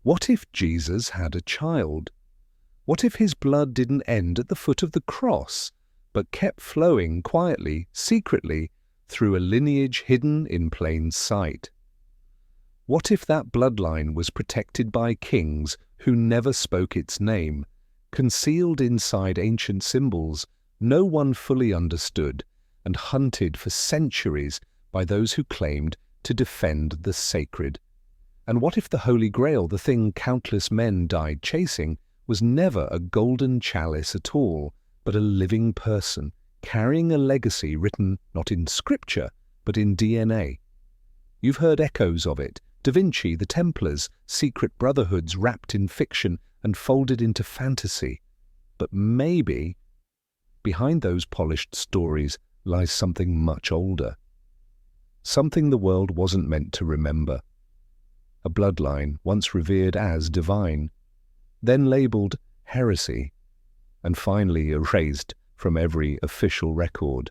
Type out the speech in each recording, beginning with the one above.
What if Jesus had a child? What if his blood didn't end at the foot of the cross, but kept flowing quietly, secretly, through a lineage hidden in plain sight? What if that bloodline was protected by kings who never spoke its name, concealed inside ancient symbols no one fully understood, and hunted for centuries by those who claimed to defend the sacred? And what if the Holy Grail, the thing countless men died chasing, was never a golden chalice at all, but a living person, carrying a legacy written not in scripture, but in DNA? You've heard echoes of it: Da Vinci, the Templars, secret brotherhoods wrapped in fiction and folded into fantasy. But maybe behind those polished stories lies something much older. Something the world wasn't meant to remember. A bloodline once revered as divine, then labelled heresy, and finally erased from every official record.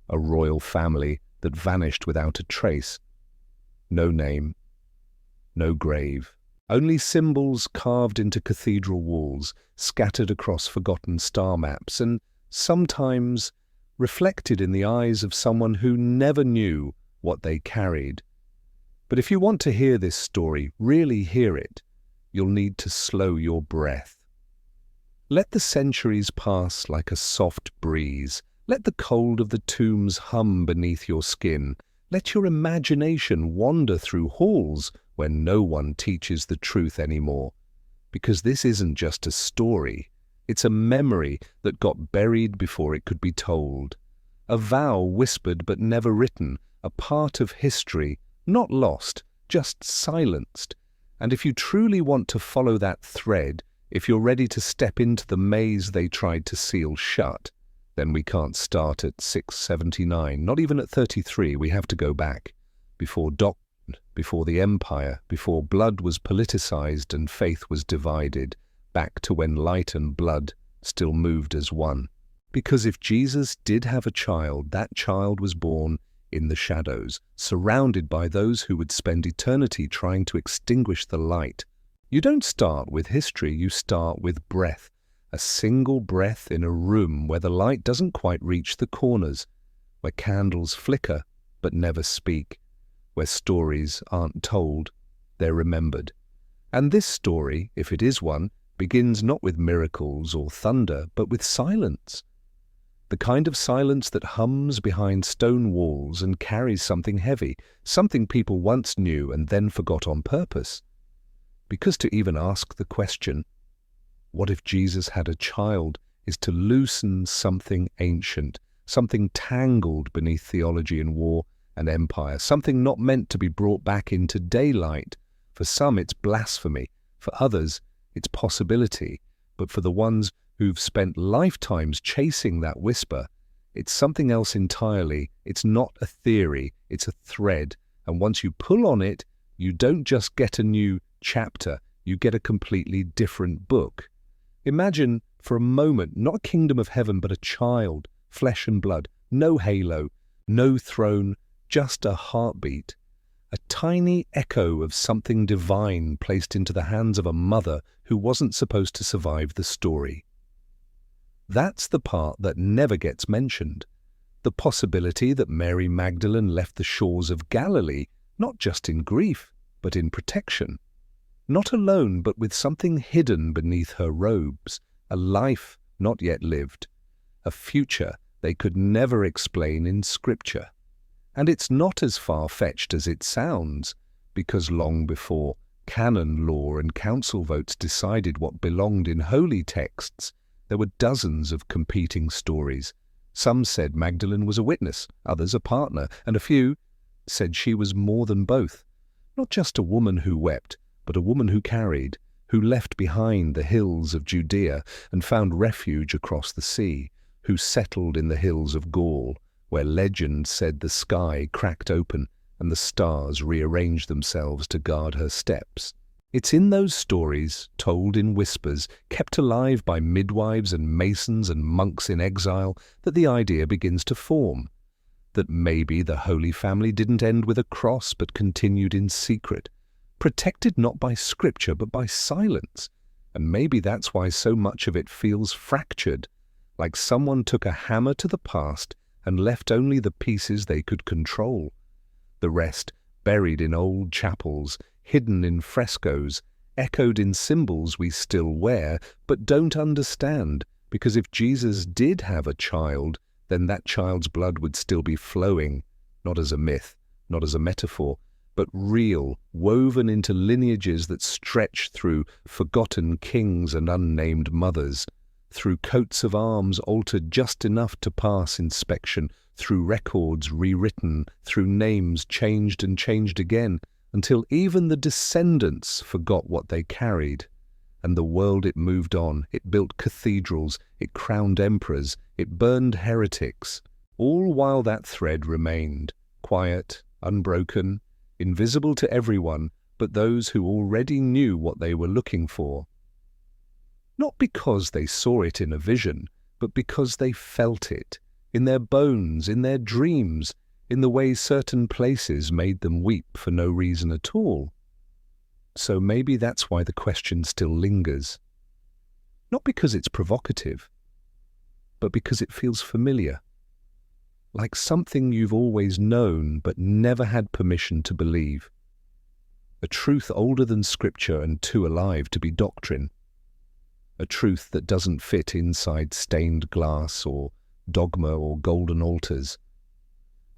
A royal family that vanished without a trace. No name, no grave. Only symbols carved into cathedral walls, scattered across forgotten star maps, and sometimes reflected in the eyes of someone who never knew what they carried. But if you want to hear this story, really hear it, you'll need to slow your breath. Let the centuries pass like a soft breeze. Let the cold of the tombs hum beneath your skin. Let your imagination wander through halls where no one teaches the truth anymore. Because this isn't just a story. It's a memory that got buried before it could be told. A vow whispered but never written. A part of history not lost, just silenced. And if you truly want to follow that thread, if you're ready to step into the maze they tried to seal shut, then we can't start at 679, not even at 33. We have to go back. Before doctrine, before the empire, before blood was politicized and faith was divided, back to when light and blood still moved as one. Because if Jesus did have a child, that child was born in the shadows, surrounded by those who would spend eternity trying to extinguish the light. You don't start with history, you start with breath. A single breath in a room where the light doesn't quite reach the corners, where candles flicker but never speak, where stories aren't told, they're remembered. And this story, if it is one, begins not with miracles or thunder, but with silence. The kind of silence that hums behind stone walls and carries something heavy, something people once knew and then forgot on purpose. Because to even ask the question, what if Jesus had a child, is to loosen something ancient, something tangled beneath theology and war and empire, something not meant to be brought back into daylight. For some it's blasphemy, for others it's possibility, but for the ones who've spent lifetimes chasing that whisper, it's something else entirely. It's not a theory, it's a thread, and once you pull on it, you don't just get a new chapter, you get a completely different book. Imagine for a moment not a kingdom of heaven but a child, flesh and blood, no halo, no throne, just a heartbeat. A tiny echo of something divine placed into the hands of a mother who wasn't supposed to survive the story. That's the part that never gets mentioned. The possibility that Mary Magdalene left the shores of Galilee, not just in grief, but in protection. Not alone, but with something hidden beneath her robes, a life not yet lived, a future they could never explain in scripture. And it's not as far-fetched as it sounds, because long before canon law and council votes decided what belonged in holy texts, there were dozens of competing stories. Some said Magdalene was a witness, others a partner, and a few said she was more than both. Not just a woman who wept, but a woman who carried, who left behind the hills of Judea and found refuge across the sea, who settled in the hills of Gaul, where legend said the sky cracked open and the stars rearranged themselves to guard her steps. It's in those stories, told in whispers, kept alive by midwives and masons and monks in exile, that the idea begins to form. That maybe the Holy Family didn't end with a cross but continued in secret. protected not by scripture but by silence. And maybe that's why so much of it feels fractured, like someone took a hammer to the past and left only the pieces they could control. The rest buried in old chapels, hidden in frescoes, echoed in symbols we still wear but don't understand, because if Jesus did have a child, then that child's blood would still be flowing, not as a myth, not as a metaphor, but real, woven into lineages that stretch through forgotten kings and unnamed mothers, through coats of arms altered just enough to pass inspection, through records rewritten, through names changed and changed again, until even the descendants forgot what they carried. And the world it moved on, it built cathedrals, it crowned emperors, it burned heretics, all while that thread remained, quiet, unbroken, invisible to everyone but those who already knew what they were looking for. Not because they saw it in a vision, but because they felt it, in their bones, in their dreams, in the way certain places made them weep for no reason at all. So maybe that's why the question still lingers. Not because it's provocative, but because it feels familiar. Like something you've always known but never had permission to believe. A truth older than scripture and too alive to be doctrine. A truth that doesn't fit inside stained glass or dogma or golden altars.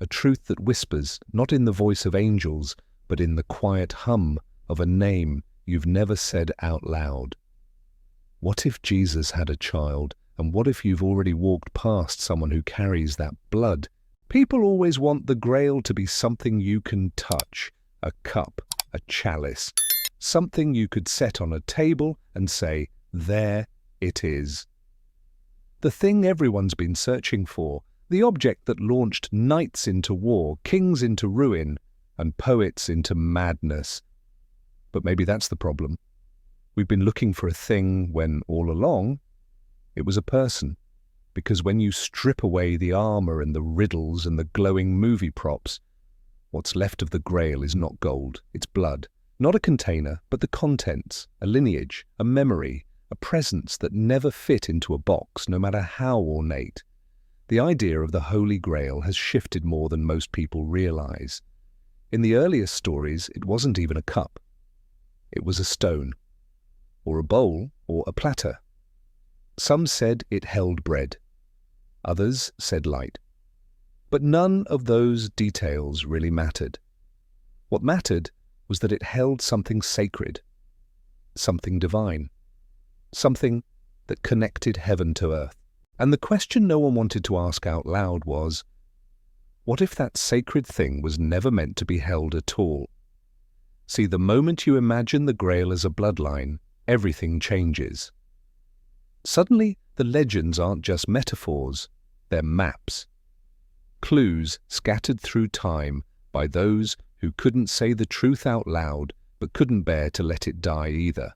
A truth that whispers, not in the voice of angels, but in the quiet hum of a name you've never said out loud. What if Jesus had a child, and what if you've already walked past someone who carries that blood? People always want the Grail to be something you can touch, a cup, a chalice, something you could set on a table and say, there it is. The thing everyone's been searching for, the object that launched knights into war, kings into ruin, and poets into madness. But maybe that's the problem. We've been looking for a thing when, all along, it was a person. Because when you strip away the armor and the riddles and the glowing movie props, what's left of the Grail is not gold, it's blood. Not a container, but the contents, a lineage, a memory, a presence that never fit into a box, no matter how ornate. The idea of the Holy Grail has shifted more than most people realize. In the earliest stories, it wasn't even a cup. It was a stone, or a bowl, or a platter. Some said it held bread. Others said light. But none of those details really mattered. What mattered was that it held something sacred, something divine, something that connected heaven to earth. And the question no one wanted to ask out loud was, what if that sacred thing was never meant to be held at all? See, the moment you imagine the Grail as a bloodline, everything changes. Suddenly, the legends aren't just metaphors, they're maps. Clues scattered through time by those who couldn't say the truth out loud but couldn't bear to let it die either.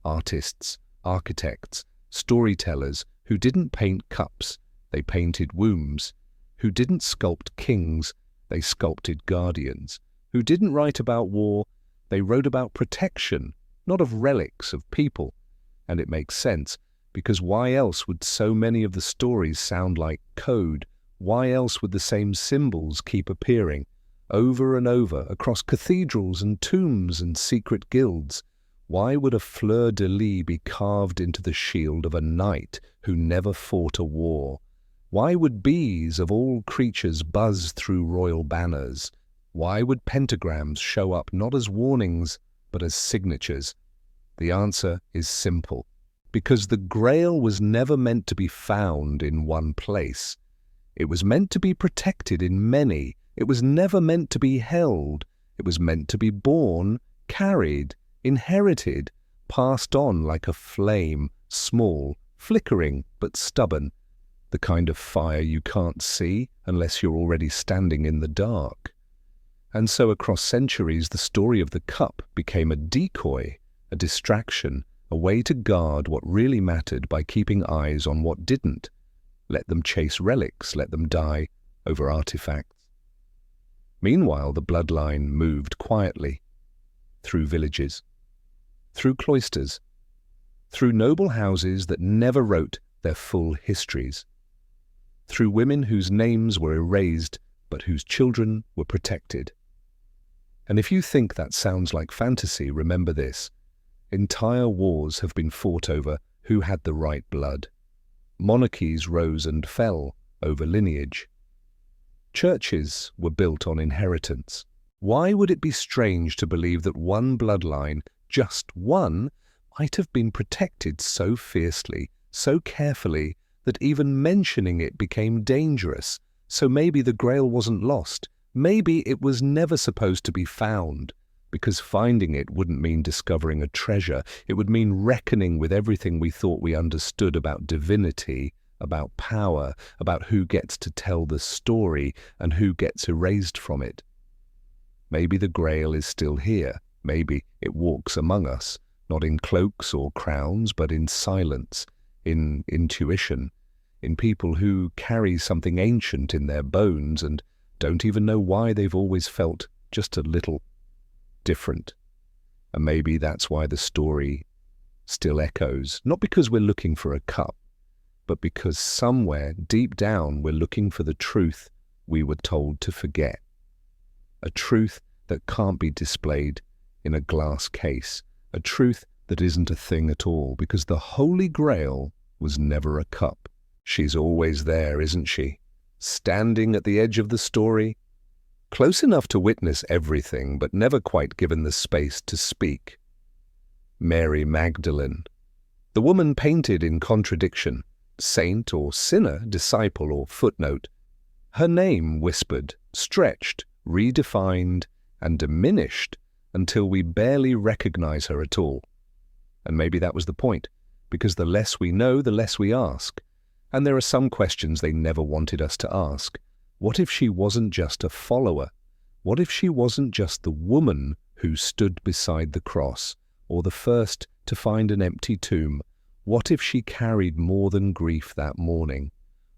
Artists, architects, storytellers who didn't paint cups, they painted wombs, who didn't sculpt kings, they sculpted guardians, who didn't write about war, they wrote about protection, not of relics, of people. And it makes sense, because why else would so many of the stories sound like code? Why else would the same symbols keep appearing, over and over, across cathedrals and tombs and secret guilds? Why would a fleur-de-lis be carved into the shield of a knight who never fought a war? Why would bees of all creatures buzz through royal banners? Why would pentagrams show up not as warnings, but as signatures? The answer is simple. Because the Grail was never meant to be found in one place. It was meant to be protected in many. It was never meant to be held. It was meant to be born, carried, inherited, passed on like a flame, small, flickering, but stubborn. The kind of fire you can't see unless you're already standing in the dark. And so across centuries, the story of the cup became a decoy, a distraction, a way to guard what really mattered by keeping eyes on what didn't. Let them chase relics, let them die over artifacts. Meanwhile, the bloodline moved quietly. through villages, through cloisters, through noble houses that never wrote their full histories, through women whose names were erased but whose children were protected. And if you think that sounds like fantasy, remember this. Entire wars have been fought over who had the right blood. Monarchies rose and fell over lineage. Churches were built on inheritance. Why would it be strange to believe that one bloodline, just one, might have been protected so fiercely, so carefully, that even mentioning it became dangerous? So maybe the Grail wasn't lost. Maybe it was never supposed to be found, because finding it wouldn't mean discovering a treasure. It would mean reckoning with everything we thought we understood about divinity, about power, about who gets to tell the story and who gets erased from it. Maybe the Grail is still here. Maybe it walks among us, not in cloaks or crowns, but in silence, in intuition, in people who carry something ancient in their bones and don't even know why they've always felt just a little different. And maybe that's why the story still echoes, not because we're looking for a cup, but because somewhere deep down we're looking for the truth we were told to forget. A truth that can't be displayed in a glass case, a truth that isn't a thing at all, because the Holy Grail was never a cup. She's always there, isn't she? Standing at the edge of the story, close enough to witness everything, but never quite given the space to speak. Mary Magdalene, the woman painted in contradiction, saint or sinner, disciple or footnote. Her name whispered, stretched, redefined, and diminished until we barely recognize her at all. And maybe that was the point, because the less we know, the less we ask. And there are some questions they never wanted us to ask. What if she wasn't just a follower? What if she wasn't just the woman who stood beside the cross, or the first to find an empty tomb? What if she carried more than grief that morning?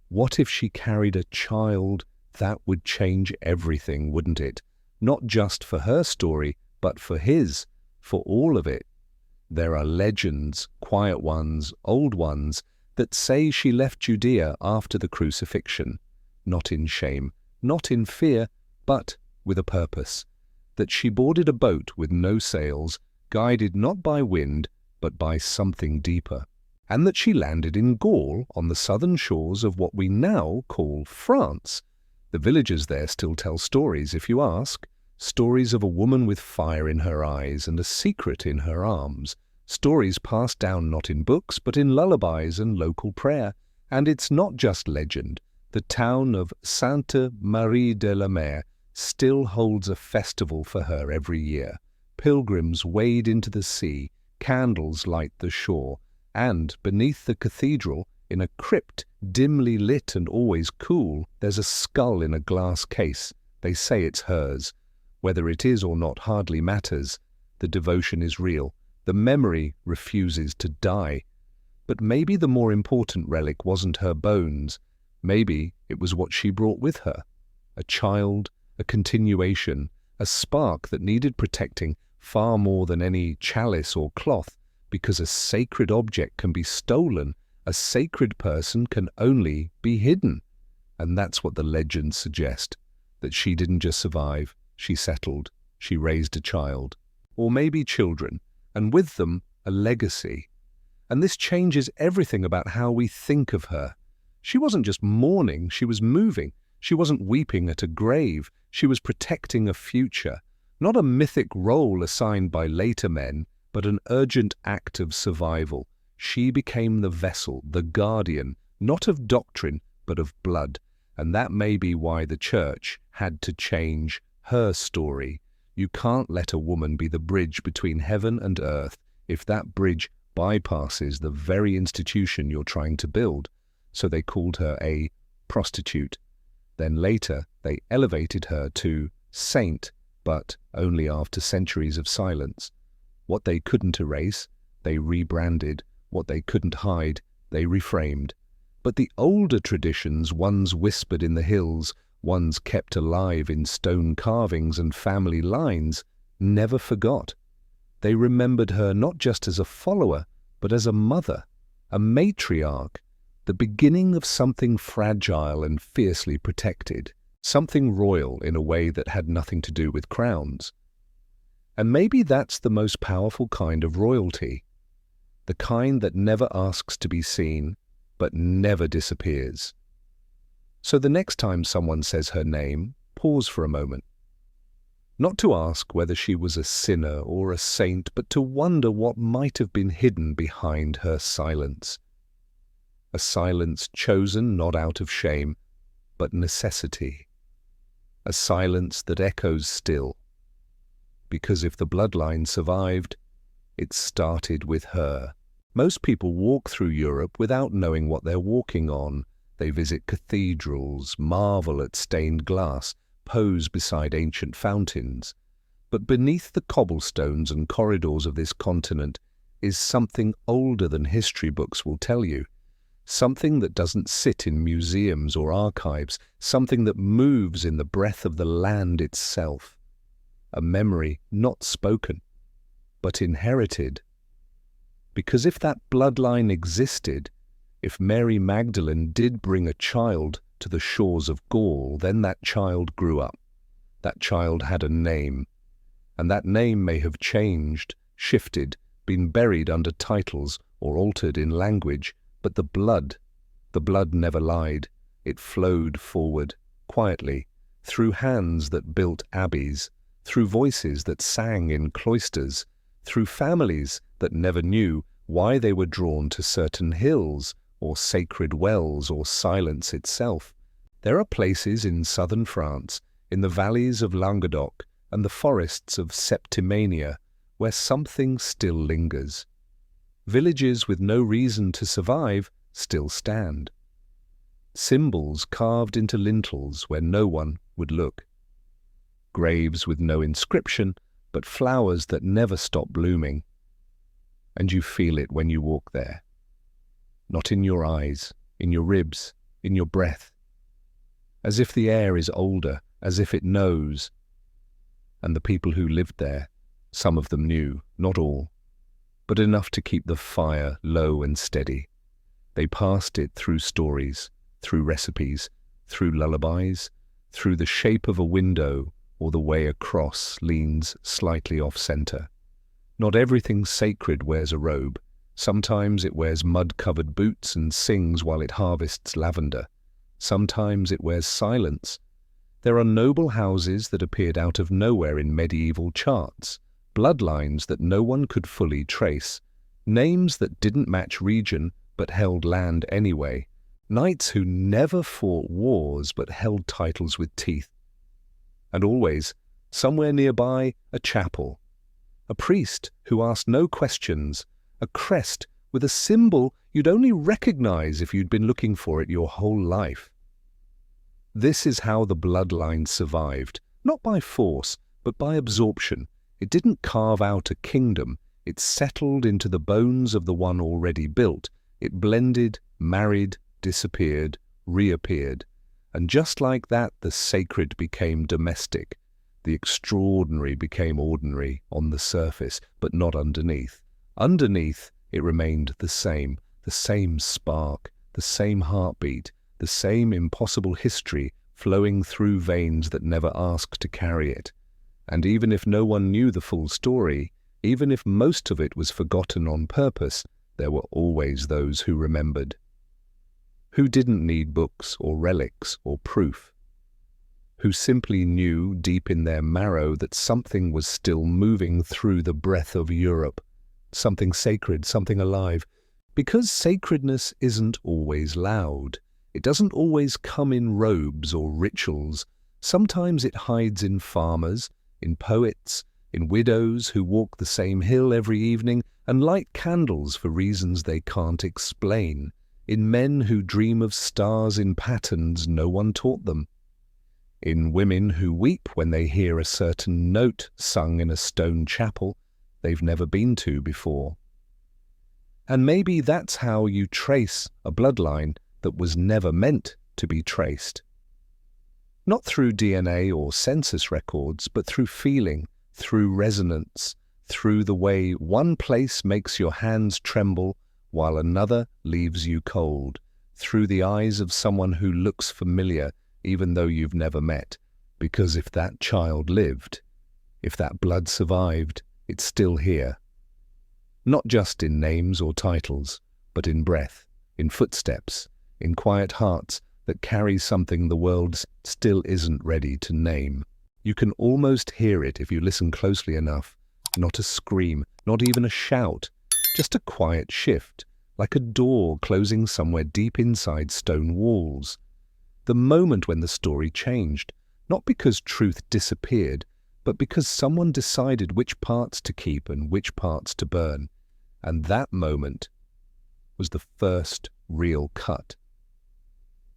What if she carried a child? That would change everything, wouldn't it? Not just for her story, but for his, for all of it. There are legends, quiet ones, old ones, that say she left Judea after the crucifixion, not in shame, not in fear, but with a purpose, that she boarded a boat with no sails, guided not by wind, but by something deeper, and that she landed in Gaul on the southern shores of what we now call France. The villagers there still tell stories, if you ask, stories of a woman with fire in her eyes and a secret in her arms, stories passed down not in books, but in lullabies and local prayer. And it's not just legend. The town of Sainte Marie de la Mer still holds a festival for her every year. Pilgrims wade into the sea, candles light the shore, and beneath the cathedral, in a crypt dimly lit and always cool, there's a skull in a glass case. They say it's hers. Whether it is or not hardly matters. The devotion is real. The memory refuses to die. But maybe the more important relic wasn't her bones. Maybe it was what she brought with her. A child, a continuation, a spark that needed protecting far more than any chalice or cloth, because a sacred object can be stolen, a sacred person can only be hidden. And that's what the legends suggest, that she didn't just survive, she settled, she raised a child, or maybe children, and with them a legacy. And this changes everything about how we think of her. She wasn't just mourning, she was moving. She wasn't weeping at a grave, she was protecting a future. Not a mythic role assigned by later men, but an urgent act of survival. She became the vessel, the guardian, not of doctrine, but of blood. And that may be why the church had to change her story. You can't let a woman be the bridge between heaven and earth if that bridge bypasses the very institution you're trying to build. So they called her a prostitute. Then later they elevated her to saint, but only after centuries of silence. What they couldn't erase, they rebranded. What they couldn't hide, they reframed. But the older traditions, ones whispered in the hills, ones kept alive in stone carvings and family lines, never forgot. They remembered her not just as a follower, but as a mother, a matriarch, the beginning of something fragile and fiercely protected, something royal in a way that had nothing to do with crowns. And maybe that's the most powerful kind of royalty, the kind that never asks to be seen, but never disappears. So the next time someone says her name, pause for a moment. Not to ask whether she was a sinner or a saint, but to wonder what might have been hidden behind her silence. A silence chosen not out of shame, but necessity. A silence that echoes still. Because if the bloodline survived, it started with her. Most people walk through Europe without knowing what they're walking on. They visit cathedrals, marvel at stained glass, pose beside ancient fountains. But beneath the cobblestones and corridors of this continent is something older than history books will tell you. Something that doesn't sit in museums or archives, something that moves in the breath of the land itself. A memory not spoken, but inherited. Because if that bloodline existed, if Mary Magdalene did bring a child to the shores of Gaul, then that child grew up. That child had a name, and that name may have changed, shifted, been buried under titles or altered in language, but the blood never lied. It flowed forward, quietly, through hands that built abbeys, through voices that sang in cloisters, through families that never knew why they were drawn to certain hills, or sacred wells, or silence itself. There are places in southern France, in the valleys of Languedoc and the forests of Septimania, where something still lingers. Villages with no reason to survive still stand. Symbols carved into lintels where no one would look. Graves with no inscription, but flowers that never stop blooming. And you feel it when you walk there. Not in your eyes, in your ribs, in your breath. As if the air is older, as if it knows. And the people who lived there, some of them knew, not all, but enough to keep the fire low and steady. They passed it through stories, through recipes, through lullabies, through the shape of a window or the way a cross leans slightly off-center. Not everything sacred wears a robe. Sometimes it wears mud-covered boots and sings while it harvests lavender. Sometimes it wears silence. There are noble houses that appeared out of nowhere in medieval charts, bloodlines that no one could fully trace, names that didn't match region but held land anyway, knights who never fought wars but held titles with teeth. And always, somewhere nearby, a chapel, a priest who asked no questions, a crest with a symbol you'd only recognize if you'd been looking for it your whole life. This is how the bloodline survived, not by force, but by absorption. It didn't carve out a kingdom, it settled into the bones of the one already built. It blended, married, disappeared, reappeared. And just like that, the sacred became domestic. The extraordinary became ordinary on the surface, but not underneath. Underneath, it remained the same spark, the same heartbeat, the same impossible history flowing through veins that never asked to carry it. And even if no one knew the full story, even if most of it was forgotten on purpose, there were always those who remembered. Who didn't need books or relics or proof. Who simply knew deep in their marrow that something was still moving through the breath of Europe. Something sacred, something alive. Because sacredness isn't always loud. It doesn't always come in robes or rituals. Sometimes it hides in farmers, in poets, in widows who walk the same hill every evening and light candles for reasons they can't explain, in men who dream of stars in patterns no one taught them, in women who weep when they hear a certain note sung in a stone chapel they've never been to before. And maybe that's how you trace a bloodline that was never meant to be traced. Not through DNA or census records, but through feeling, through resonance, through the way one place makes your hands tremble while another leaves you cold, through the eyes of someone who looks familiar even though you've never met. Because if that child lived, if that blood survived, it's still here. Not just in names or titles, but in breath, in footsteps, in quiet hearts that carry something the world still isn't ready to name. You can almost hear it if you listen closely enough. Not a scream, not even a shout, just a quiet shift, like a door closing somewhere deep inside stone walls. The moment when the story changed, not because truth disappeared, but because someone decided which parts to keep and which parts to burn. And that moment was the first real cut.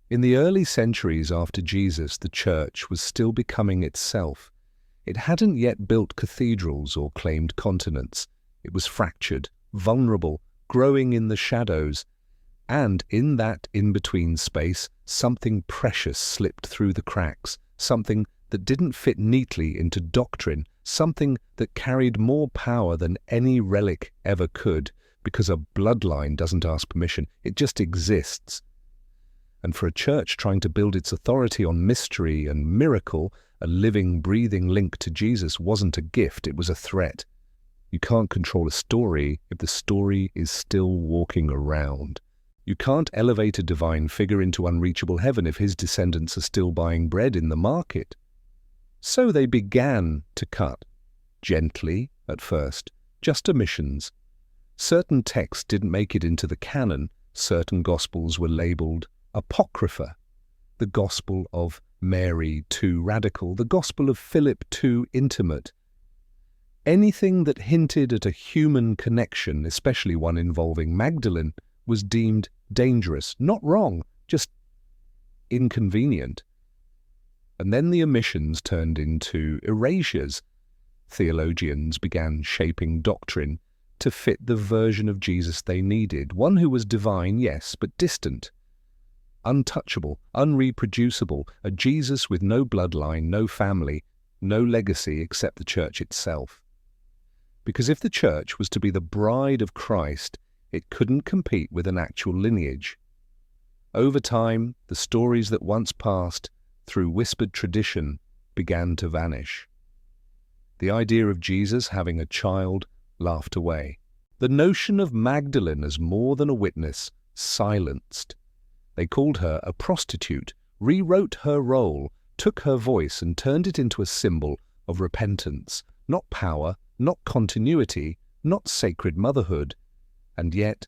In the early centuries after Jesus, the church was still becoming itself. It hadn't yet built cathedrals or claimed continents. It was fractured, vulnerable, growing in the shadows. And in that in-between space, something precious slipped through the cracks, something that didn't fit neatly into doctrine, something that carried more power than any relic ever could, because a bloodline doesn't ask permission, it just exists. And for a church trying to build its authority on mystery and miracle, a living, breathing link to Jesus wasn't a gift, it was a threat. You can't control a story if the story is still walking around. You can't elevate a divine figure into unreachable heaven if his descendants are still buying bread in the market. So they began to cut, gently at first, just omissions. Certain texts didn't make it into the canon, certain gospels were labelled Apocrypha, the Gospel of Mary too radical, the Gospel of Philip too intimate. Anything that hinted at a human connection, especially one involving Magdalene, was deemed dangerous, not wrong, just inconvenient. And then the omissions turned into erasures. Theologians began shaping doctrine to fit the version of Jesus they needed, one who was divine, yes, but distant. Untouchable, unreproducible, a Jesus with no bloodline, no family, no legacy except the church itself. Because if the church was to be the bride of Christ, it couldn't compete with an actual lineage. Over time, the stories that once passed through whispered tradition began to vanish. The idea of Jesus having a child laughed away. The notion of Magdalene as more than a witness silenced. They called her a prostitute, rewrote her role, took her voice and turned it into a symbol of repentance, not power, not continuity, not sacred motherhood. And yet,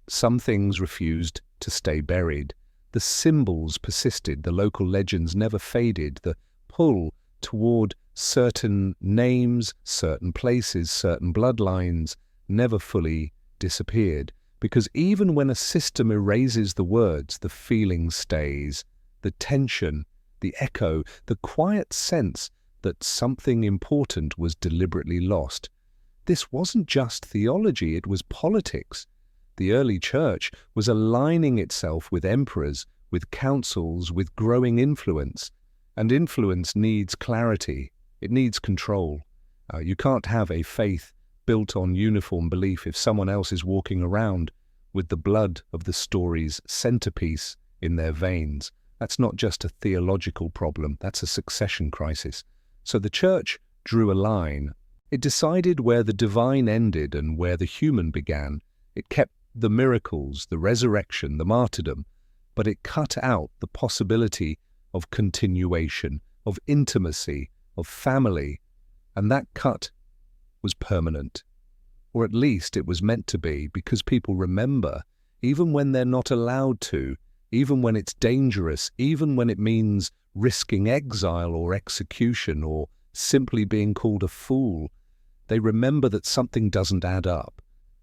some things refused to stay buried. The symbols persisted, the local legends never faded, the pull toward certain names, certain places, certain bloodlines never fully disappeared. Because even when a system erases the words, the feeling stays, the tension, the echo, the quiet sense that something important was deliberately lost. This wasn't just theology, it was politics. The early church was aligning itself with emperors, with councils, with growing influence. And influence needs clarity, it needs control. You can't have a faith built on uniform belief if someone else is walking around with the blood of the story's centerpiece in their veins. That's not just a theological problem, that's a succession crisis. So the church drew a line. It decided where the divine ended and where the human began. It kept the miracles, the resurrection, the martyrdom, but it cut out the possibility of continuation, of intimacy, of family, and that cut was permanent. Or at least it was meant to be, because people remember, even when they're not allowed to, even when it's dangerous, even when it means risking exile or execution or simply being called a fool, they remember that something doesn't add up,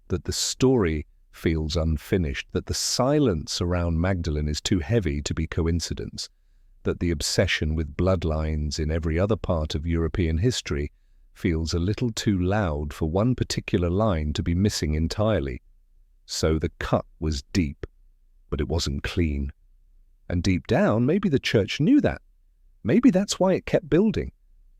that the story feels unfinished, that the silence around Magdalene is too heavy to be coincidence, that the obsession with bloodlines in every other part of European history feels a little too loud for one particular line to be missing entirely. So the cut was deep, but it wasn't clean. And deep down, maybe the church knew that. Maybe that's why it kept building,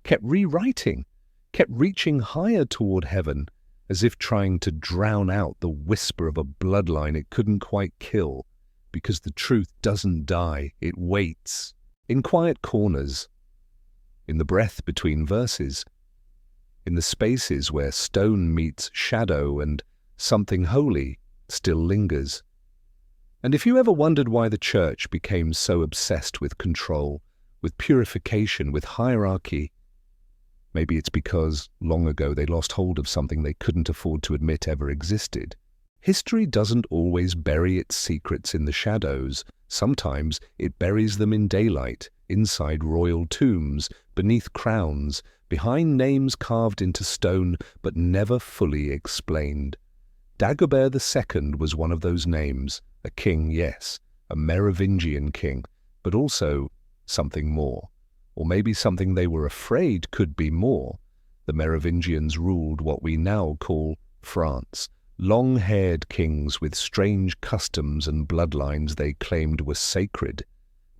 kept rewriting, kept reaching higher toward heaven, as if trying to drown out the whisper of a bloodline it couldn't quite kill, because the truth doesn't die, it waits, in quiet corners, in the breath between verses, in the spaces where stone meets shadow and something holy still lingers. And if you ever wondered why the Church became so obsessed with control, with purification, with hierarchy, maybe it's because long ago they lost hold of something they couldn't afford to admit ever existed. History doesn't always bury its secrets in the shadows. Sometimes it buries them in daylight, inside royal tombs, beneath crowns, behind names carved into stone but never fully explained. Dagobert II was one of those names. A king, yes, a Merovingian king, but also something more. Or maybe something they were afraid could be more. The Merovingians ruled what we now call France. Long-haired kings with strange customs and bloodlines they claimed were sacred.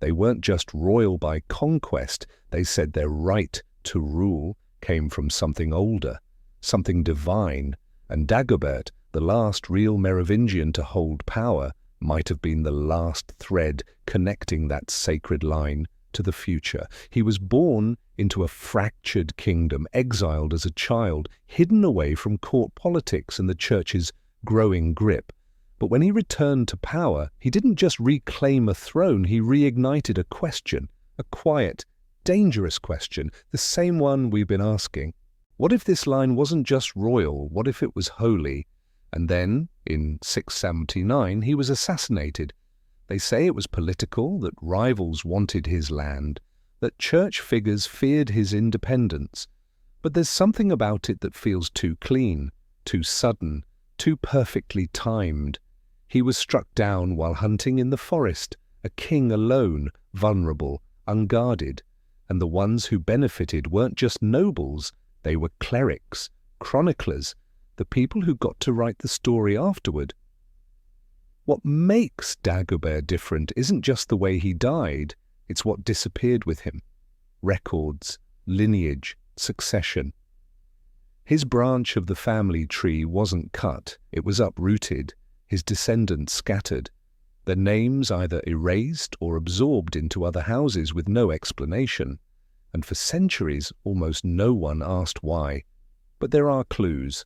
They weren't just royal by conquest, they said their right to rule came from something older, something divine, and Dagobert, the last real Merovingian to hold power, might have been the last thread connecting that sacred line to the future. He was born into a fractured kingdom, exiled as a child, hidden away from court politics and the church's growing grip. But when he returned to power, he didn't just reclaim a throne, he reignited a question, a quiet, dangerous question, the same one we've been asking. What if this line wasn't just royal? What if it was holy? And then, in 679, he was assassinated. They say it was political, that rivals wanted his land, that church figures feared his independence. But there's something about it that feels too clean, too sudden, too perfectly timed. He was struck down while hunting in the forest, a king alone, vulnerable, unguarded. And the ones who benefited weren't just nobles, they were clerics, chroniclers, the people who got to write the story afterward. What makes Dagobert different isn't just the way he died, it's what disappeared with him. Records, lineage, succession. His branch of the family tree wasn't cut, it was uprooted, his descendants scattered, their names either erased or absorbed into other houses with no explanation. And for centuries, almost no one asked why. But there are clues.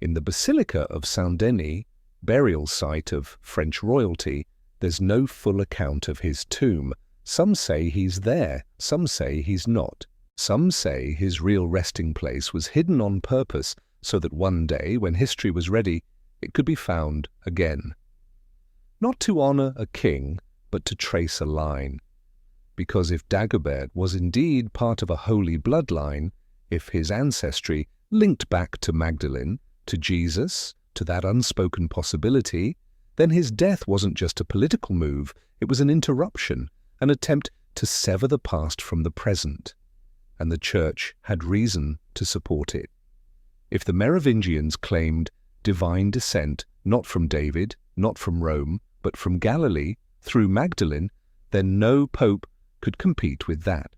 In the Basilica of Saint-Denis, burial site of French royalty, there's no full account of his tomb. Some say he's there, some say he's not. Some say his real resting place was hidden on purpose so that one day, when history was ready, it could be found again. Not to honor a king, but to trace a line. Because if Dagobert was indeed part of a holy bloodline, if his ancestry linked back to Magdalene, to Jesus, to that unspoken possibility, then his death wasn't just a political move, it was an interruption, an attempt to sever the past from the present. And the Church had reason to support it. If the Merovingians claimed divine descent not from David, not from Rome, but from Galilee, through Magdalene, then no pope could compete with that.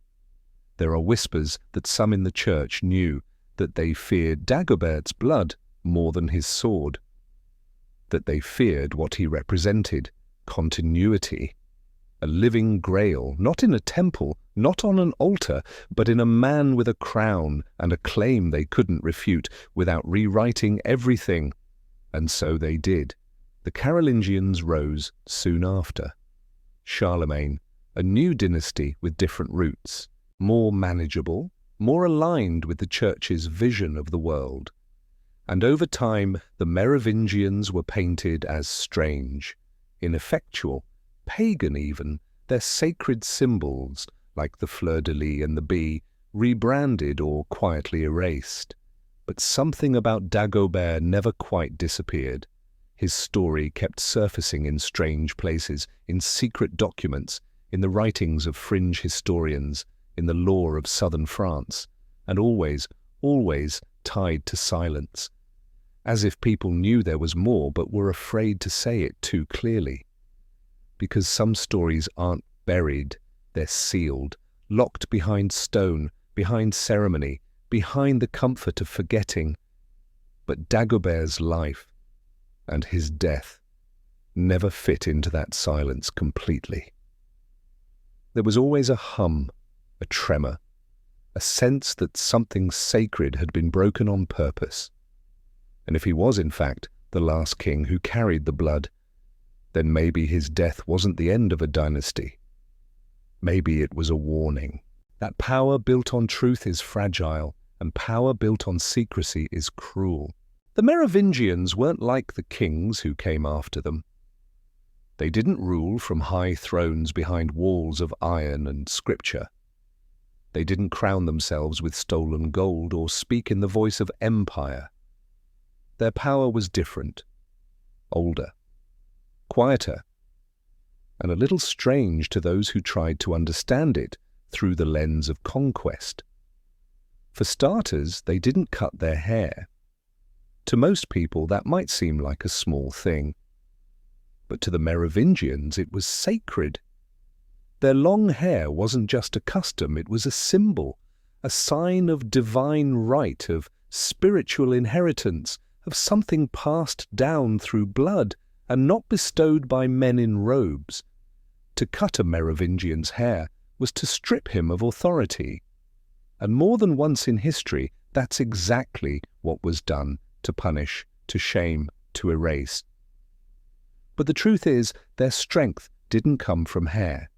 There are whispers that some in the Church knew that they feared Dagobert's blood more than his sword, that they feared what he represented, continuity, a living grail, not in a temple, not on an altar, but in a man with a crown and a claim they couldn't refute without rewriting everything. And so they did. The Carolingians rose soon after. Charlemagne, a new dynasty with different roots, more manageable, more aligned with the Church's vision of the world. And over time, the Merovingians were painted as strange, ineffectual, pagan even, their sacred symbols, like the fleur-de-lis and the bee, rebranded or quietly erased. But something about Dagobert never quite disappeared. His story kept surfacing in strange places, in secret documents, in the writings of fringe historians, in the lore of southern France, and always, always tied to silence, as if people knew there was more but were afraid to say it too clearly. Because some stories aren't buried, they're sealed, locked behind stone, behind ceremony, behind the comfort of forgetting. But Dagobert's life and his death never fit into that silence completely. There was always a hum, a tremor, a sense that something sacred had been broken on purpose. And if he was, in fact, the last king who carried the blood, then maybe his death wasn't the end of a dynasty. Maybe it was a warning. That power built on truth is fragile, and power built on secrecy is cruel. The Merovingians weren't like the kings who came after them. They didn't rule from high thrones behind walls of iron and scripture. They didn't crown themselves with stolen gold or speak in the voice of empire. Their power was different, older, quieter, and a little strange to those who tried to understand it through the lens of conquest. For starters, they didn't cut their hair. To most people, that might seem like a small thing. But to the Merovingians, it was sacred. Their long hair wasn't just a custom, it was a symbol, a sign of divine right, of spiritual inheritance, of something passed down through blood and not bestowed by men in robes. To cut a Merovingian's hair was to strip him of authority. And more than once in history, that's exactly what was done to punish, to shame, to erase. But the truth is, their strength didn't come from hair.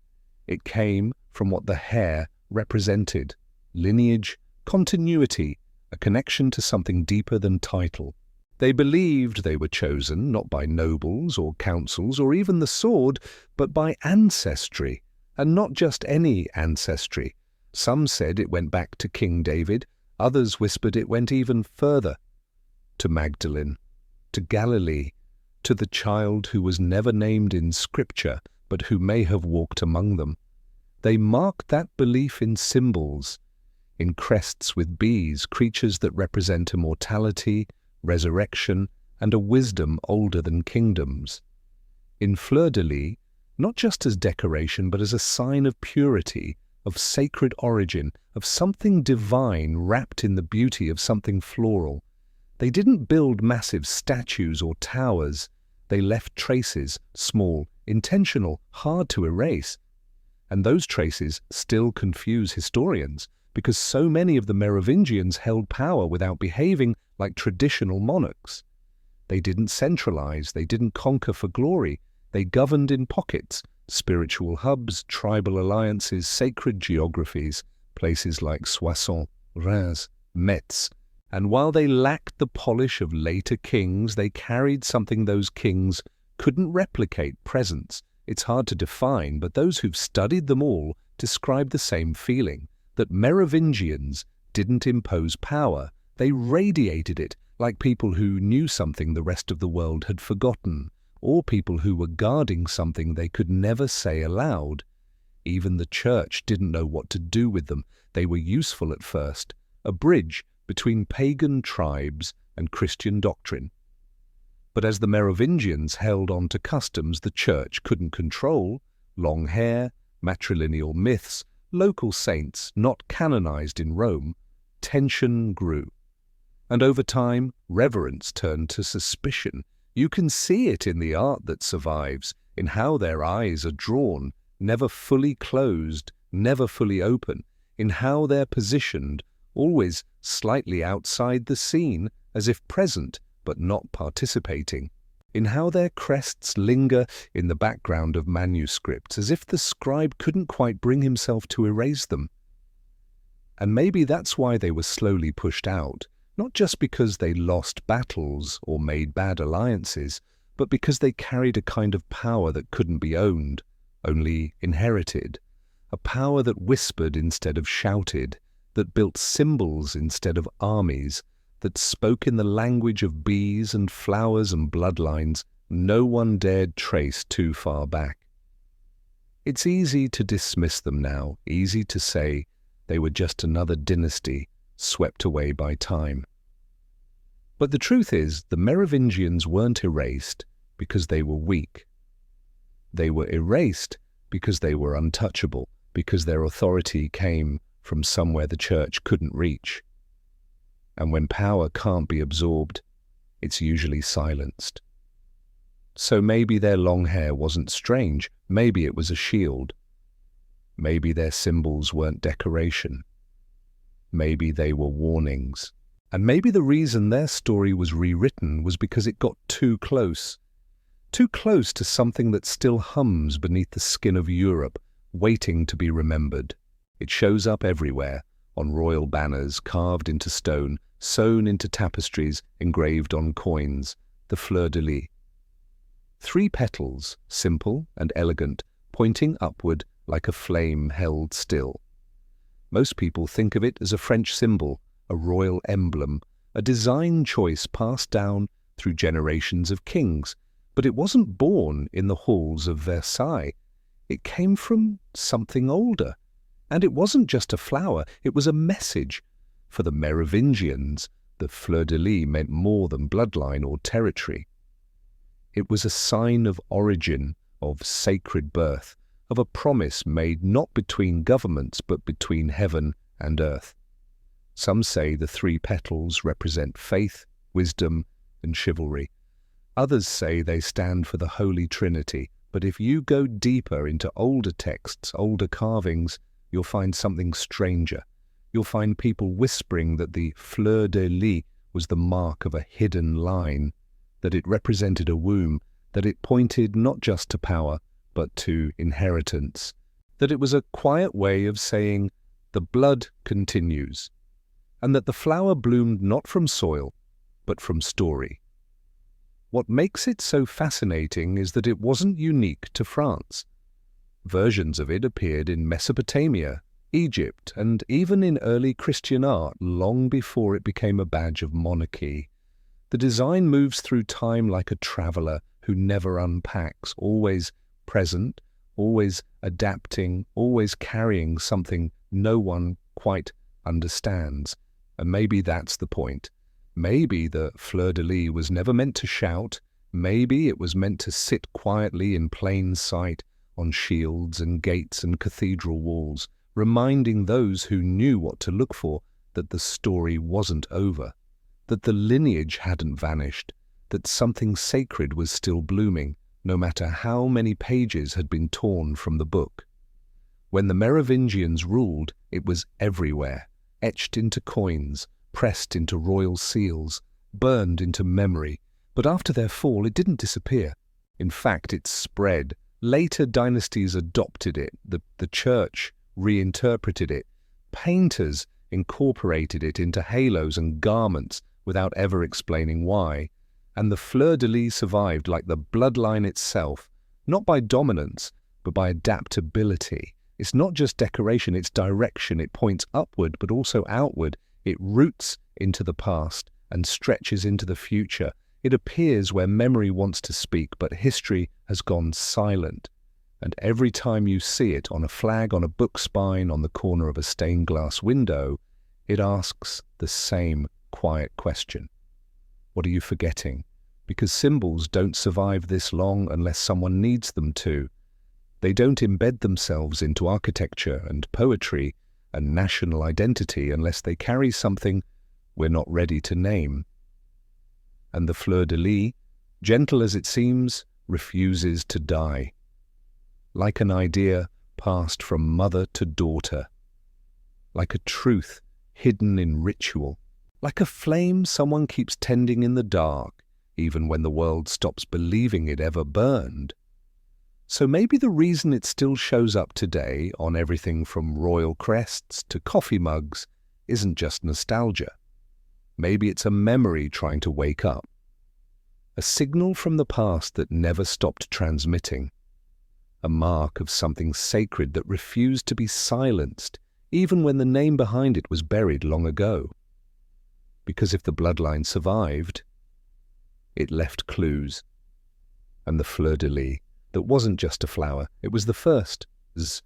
It came from what the hair represented: lineage, continuity, a connection to something deeper than title. They believed they were chosen not by nobles or councils or even the sword, but by ancestry, and not just any ancestry. Some said it went back to King David, others whispered it went even further, to Magdalene, to Galilee, to the child who was never named in Scripture, but who may have walked among them. They marked that belief in symbols, in crests with bees, creatures that represent immortality, resurrection, and a wisdom older than kingdoms. In fleur-de-lis, not just as decoration, but as a sign of purity, of sacred origin, of something divine wrapped in the beauty of something floral. They didn't build massive statues or towers. They left traces, small, intentional, hard to erase. And those traces still confuse historians, because so many of the Merovingians held power without behaving like traditional monarchs. They didn't centralize, they didn't conquer for glory. They governed in pockets, spiritual hubs, tribal alliances, sacred geographies, places like Soissons, Reims, Metz. And while they lacked the polish of later kings, they carried something those kings couldn't replicate: presence. It's hard to define, but those who've studied them all describe the same feeling, that Merovingians didn't impose power. They radiated it, like people who knew something the rest of the world had forgotten, or people who were guarding something they could never say aloud. Even the church didn't know what to do with them. They were useful at first, a bridge between pagan tribes and Christian doctrine. But as the Merovingians held on to customs the church couldn't control, long hair, matrilineal myths, local saints not canonized in Rome, tension grew. And over time, reverence turned to suspicion. You can see it in the art that survives, in how their eyes are drawn, never fully closed, never fully open, in how they're positioned, always slightly outside the scene, as if present but not participating, in how their crests linger in the background of manuscripts, as if the scribe couldn't quite bring himself to erase them. And maybe that's why they were slowly pushed out, not just because they lost battles or made bad alliances, but because they carried a kind of power that couldn't be owned, only inherited, a power that whispered instead of shouted, that built symbols instead of armies, that spoke in the language of bees and flowers and bloodlines no one dared trace too far back. It's easy to dismiss them now, easy to say they were just another dynasty swept away by time. But the truth is, the Merovingians weren't erased because they were weak. They were erased because they were untouchable, because their authority came from somewhere the church couldn't reach. And when power can't be absorbed, it's usually silenced. So maybe their long hair wasn't strange, maybe it was a shield. Maybe their symbols weren't decoration. Maybe they were warnings. And maybe the reason their story was rewritten was because it got too close to something that still hums beneath the skin of Europe, waiting to be remembered. It shows up everywhere, on royal banners carved into stone, sewn into tapestries, engraved on coins, the fleur-de-lis. 3 petals, simple and elegant, pointing upward like a flame held still. Most people think of it as a French symbol, a royal emblem, a design choice passed down through generations of kings. But it wasn't born in the halls of Versailles. It came from something older. And it wasn't just a flower, it was a message. For the Merovingians, the fleur-de-lis meant more than bloodline or territory. It was a sign of origin, of sacred birth, of a promise made not between governments but between heaven and earth. Some say the 3 petals represent faith, wisdom, and chivalry. Others say they stand for the Holy Trinity, but if you go deeper into older texts, older carvings, you'll find something stranger. You'll find people whispering that the fleur-de-lis was the mark of a hidden line, that it represented a womb, that it pointed not just to power, but to inheritance, that it was a quiet way of saying, the blood continues, and that the flower bloomed not from soil, but from story. What makes it so fascinating is that it wasn't unique to France. Versions of it appeared in Mesopotamia, Egypt, and even in early Christian art long before it became a badge of monarchy. The design moves through time like a traveler who never unpacks, always present, always adapting, always carrying something no one quite understands. And maybe that's the point. Maybe the fleur-de-lis was never meant to shout. Maybe it was meant to sit quietly in plain sight on shields and gates and cathedral walls, reminding those who knew what to look for that the story wasn't over, that the lineage hadn't vanished, that something sacred was still blooming, no matter how many pages had been torn from the book. When the Merovingians ruled, it was everywhere, etched into coins, pressed into royal seals, burned into memory. But after their fall, it didn't disappear. In fact, it spread. Later dynasties adopted it. The church reinterpreted it. Painters incorporated it into halos and garments without ever explaining why. And the fleur-de-lis survived like the bloodline itself, not by dominance, but by adaptability. It's not just decoration, it's direction. It points upward, but also outward. It roots into the past and stretches into the future. It appears where memory wants to speak, but history has gone silent. And every time you see it on a flag, on a book spine, on the corner of a stained glass window, it asks the same quiet question. What are you forgetting? Because symbols don't survive this long unless someone needs them to. They don't embed themselves into architecture and poetry and national identity unless they carry something we're not ready to name. And the fleur-de-lis, gentle as it seems, refuses to die. Like an idea passed from mother to daughter. Like a truth hidden in ritual. Like a flame someone keeps tending in the dark, even when the world stops believing it ever burned. So maybe the reason it still shows up today on everything from royal crests to coffee mugs isn't just nostalgia. Maybe it's a memory trying to wake up. A signal from the past that never stopped transmitting. A mark of something sacred that refused to be silenced, even when the name behind it was buried long ago. Because if the bloodline survived, it left clues. And the fleur-de-lis, that wasn't just a flower, it was the first. It's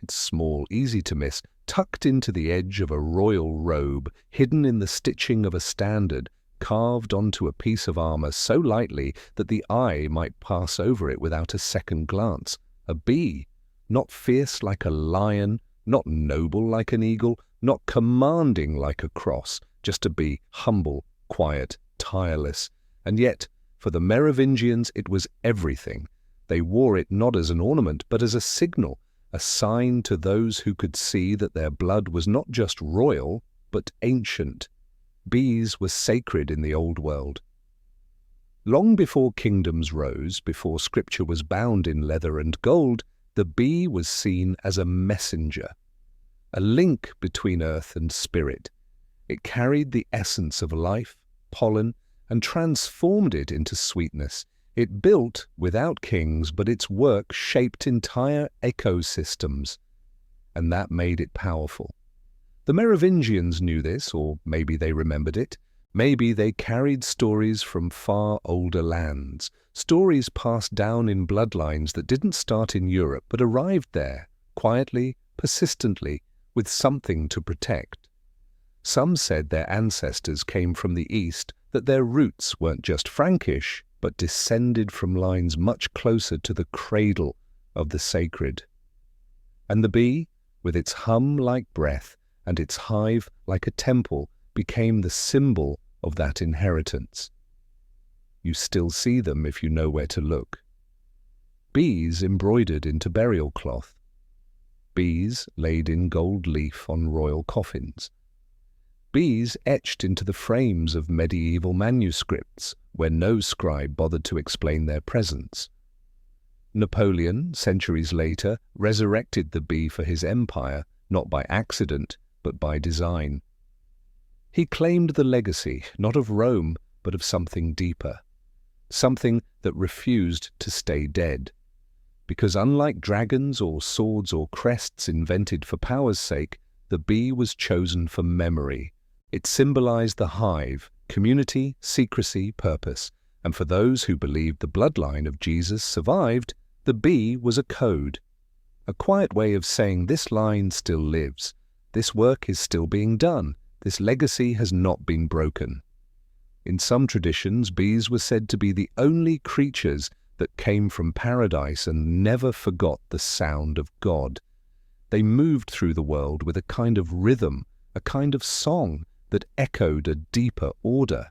small, easy to miss, tucked into the edge of a royal robe, hidden in the stitching of a standard, carved onto a piece of armor so lightly that the eye might pass over it without a second glance. A bee, not fierce like a lion, not noble like an eagle, not commanding like a cross, just to be humble, quiet, tireless. And yet, for the Merovingians, it was everything. They wore it not as an ornament, but as a signal, a sign to those who could see that their blood was not just royal, but ancient. Bees were sacred in the old world. Long before kingdoms rose, before scripture was bound in leather and gold, the bee was seen as a messenger, a link between earth and spirit. It carried the essence of life, pollen, and transformed it into sweetness. It built without kings, but its work shaped entire ecosystems, and that made it powerful. The Merovingians knew this, or maybe they remembered it. Maybe they carried stories from far older lands, stories passed down in bloodlines that didn't start in Europe but arrived there, quietly, persistently, with something to protect. Some said their ancestors came from the East, that their roots weren't just Frankish, but descended from lines much closer to the cradle of the sacred. And the bee, with its hum like breath and its hive like a temple, became the symbol of that inheritance. You still see them if you know where to look. Bees embroidered into burial cloth. Bees laid in gold leaf on royal coffins. Bees etched into the frames of medieval manuscripts where no scribe bothered to explain their presence. Napoleon, centuries later, resurrected the bee for his empire, not by accident, but by design. He claimed the legacy, not of Rome, but of something deeper, something that refused to stay dead. Because unlike dragons or swords or crests invented for power's sake, the bee was chosen for memory. It symbolized the hive, community, secrecy, purpose, and for those who believed the bloodline of Jesus survived, the bee was a code, a quiet way of saying this line still lives, this work is still being done, this legacy has not been broken. In some traditions, bees were said to be the only creatures that came from paradise and never forgot the sound of God. They moved through the world with a kind of rhythm, a kind of song that echoed a deeper order.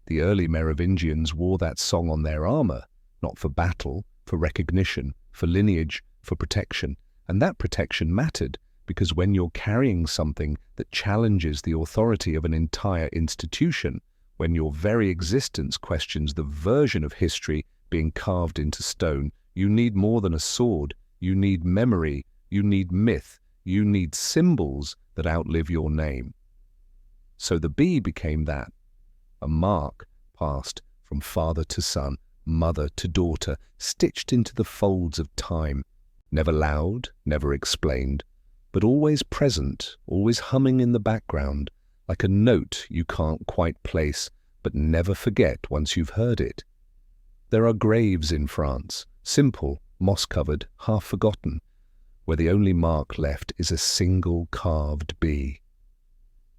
The early Merovingians wore that song on their armor, not for battle, for recognition, for lineage, for protection. And that protection mattered, because when you're carrying something that challenges the authority of an entire institution, when your very existence questions the version of history being carved into stone, you need more than a sword. You need memory, you need myth, you need symbols that outlive your name. So the bee became that, a mark passed from father to son, mother to daughter, stitched into the folds of time, never loud, never explained, but always present, always humming in the background, like a note you can't quite place, but never forget once you've heard it. There are graves in France, simple, moss-covered, half-forgotten, where the only mark left is a single carved bee.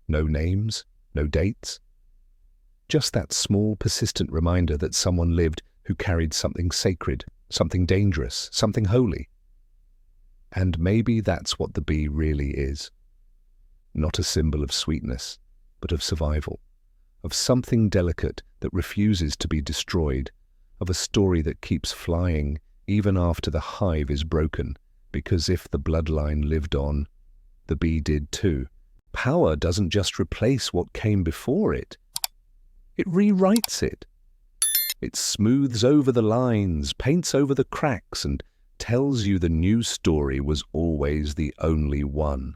No names, no dates. Just that small, persistent reminder that someone lived who carried something sacred, something dangerous, something holy. And maybe that's what the bee really is. Not a symbol of sweetness, but of survival, of something delicate that refuses to be destroyed, of a story that keeps flying even after the hive is broken, because if the bloodline lived on, the bee did too. Power doesn't just replace what came before it. It rewrites it. It smooths over the lines, paints over the cracks, and tells you the new story was always the only one.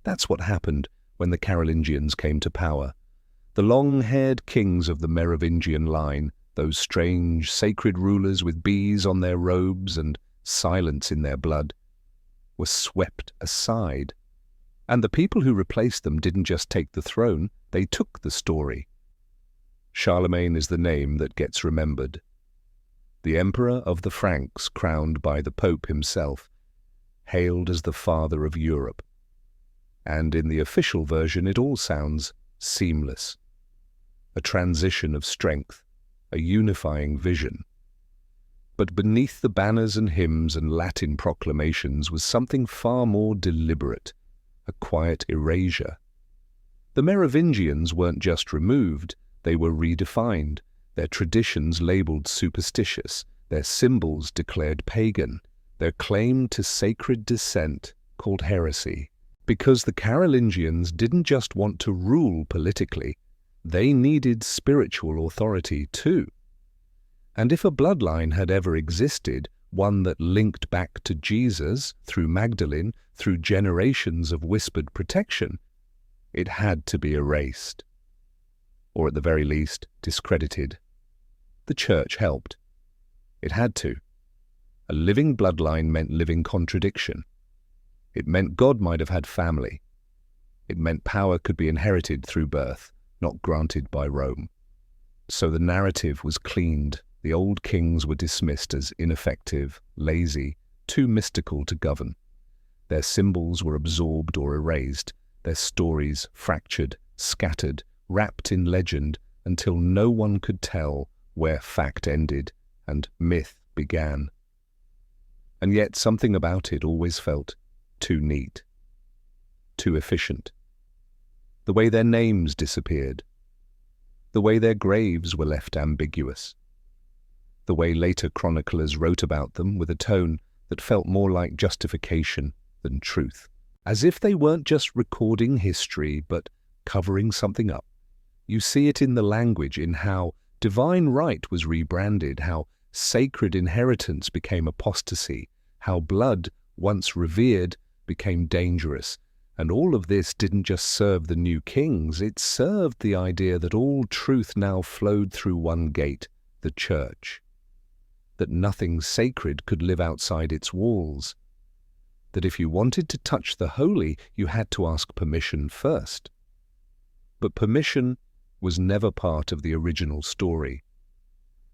That's what happened when the Carolingians came to power. The long-haired kings of the Merovingian line, those strange, sacred rulers with bees on their robes and silence in their blood, were swept aside. And the people who replaced them didn't just take the throne, they took the story. Charlemagne is the name that gets remembered. The emperor of the Franks, crowned by the Pope himself, hailed as the father of Europe. And in the official version it all sounds seamless. A transition of strength, a unifying vision. But beneath the banners and hymns and Latin proclamations was something far more deliberate, a quiet erasure. The Merovingians weren't just removed, they were redefined, their traditions labeled superstitious, their symbols declared pagan, their claim to sacred descent called heresy. Because the Carolingians didn't just want to rule politically, they needed spiritual authority too. And if a bloodline had ever existed, one that linked back to Jesus through Magdalene, through generations of whispered protection, it had to be erased, or at the very least, discredited. The church helped. It had to. A living bloodline meant living contradiction. It meant God might have had family. It meant power could be inherited through birth, not granted by Rome. So the narrative was cleaned. The old kings were dismissed as ineffective, lazy, too mystical to govern. Their symbols were absorbed or erased, their stories fractured, scattered, wrapped in legend until no one could tell where fact ended and myth began. And yet something about it always felt too neat, too efficient. The way their names disappeared, the way their graves were left ambiguous, the way later chroniclers wrote about them with a tone that felt more like justification than truth, as if they weren't just recording history but covering something up. You see it in the language, in how divine right was rebranded, how sacred inheritance became apostasy, how blood, once revered, became dangerous. And all of this didn't just serve the new kings, it served the idea that all truth now flowed through one gate, the church. That nothing sacred could live outside its walls. That if you wanted to touch the holy, you had to ask permission first. But permission was never part of the original story.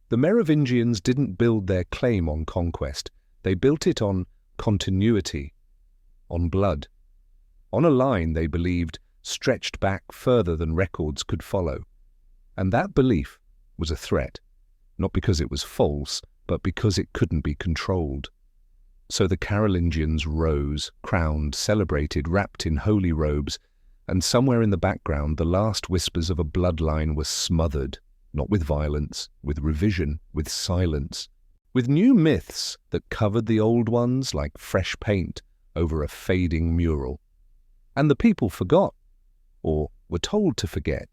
The Merovingians didn't build their claim on conquest. They built it on continuity, on blood, on a line they believed stretched back further than records could follow. And that belief was a threat, not because it was false, but because it couldn't be controlled. So the Carolingians rose, crowned, celebrated, wrapped in holy robes, and somewhere in the background the last whispers of a bloodline were smothered, not with violence, with revision, with silence, with new myths that covered the old ones like fresh paint over a fading mural. And the people forgot, or were told to forget,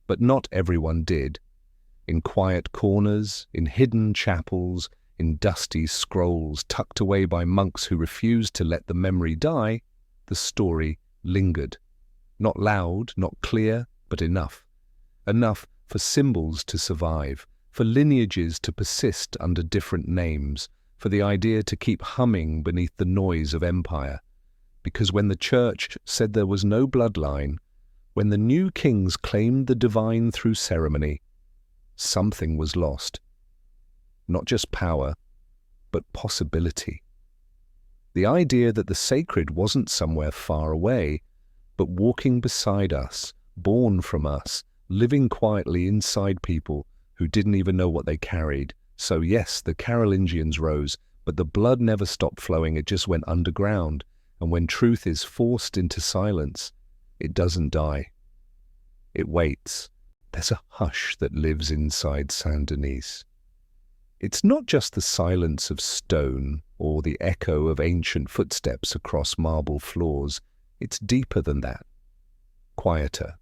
but not everyone did. In quiet corners, in hidden chapels, in dusty scrolls tucked away by monks who refused to let the memory die, the story lingered. Not loud, not clear, but enough. Enough for symbols to survive, for lineages to persist under different names, for the idea to keep humming beneath the noise of empire. Because when the church said there was no bloodline, when the new kings claimed the divine through ceremony, something was lost. Not just power, but possibility. The idea that the sacred wasn't somewhere far away, but walking beside us, born from us, living quietly inside people who didn't even know what they carried. So yes, the Carolingians rose, but the blood never stopped flowing, it just went underground. And when truth is forced into silence, it doesn't die. It waits. There's a hush that lives inside Saint-Denis. It's not just the silence of stone or the echo of ancient footsteps across marble floors. It's deeper than that. Quieter.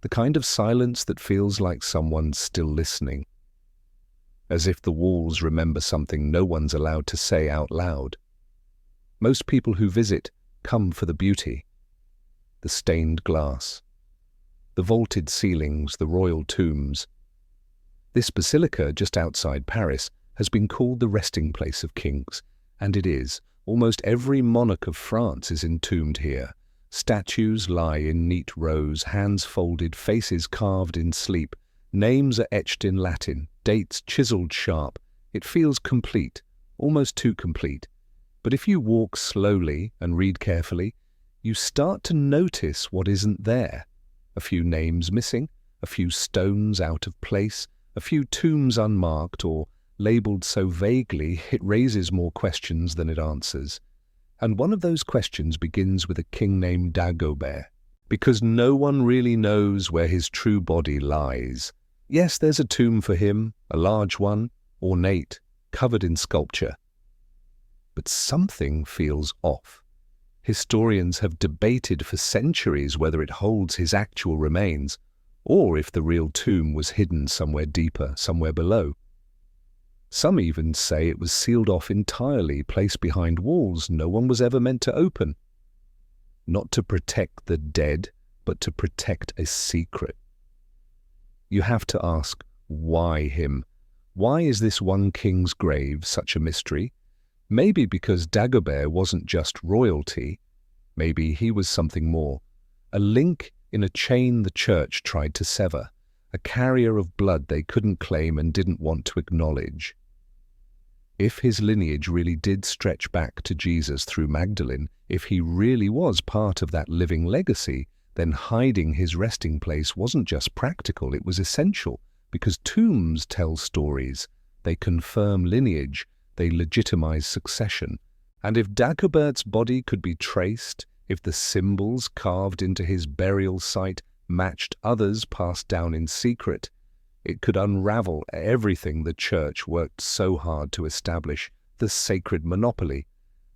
The kind of silence that feels like someone's still listening. As if the walls remember something no one's allowed to say out loud. Most people who visit come for the beauty. The stained glass. The vaulted ceilings, the royal tombs. This basilica, just outside Paris, has been called the resting place of kings. And it is. Almost every monarch of France is entombed here. Statues lie in neat rows, hands folded, faces carved in sleep. Names are etched in Latin, dates chiseled sharp. It feels complete, almost too complete. But if you walk slowly and read carefully, you start to notice what isn't there. A few names missing, a few stones out of place, a few tombs unmarked or labeled so vaguely it raises more questions than it answers. And one of those questions begins with a king named Dagobert. because no one really knows where his true body lies. Yes, there's a tomb for him, a large one, ornate, covered in sculpture. But something feels off. Historians have debated for centuries whether it holds his actual remains, or if the real tomb was hidden somewhere deeper, somewhere below. Some even say it was sealed off entirely, placed behind walls no one was ever meant to open. Not to protect the dead, but to protect a secret. You have to ask, why him? Why is this one king's grave such a mystery? Maybe because Dagobert wasn't just royalty. Maybe he was something more. A link in a chain the church tried to sever. A carrier of blood they couldn't claim and didn't want to acknowledge. If his lineage really did stretch back to Jesus through Magdalene, if he really was part of that living legacy, then hiding his resting place wasn't just practical, it was essential, because tombs tell stories, they confirm lineage, they legitimize succession. And if Dagobert's body could be traced, if the symbols carved into his burial site matched others passed down in secret, it could unravel everything the church worked so hard to establish, the sacred monopoly,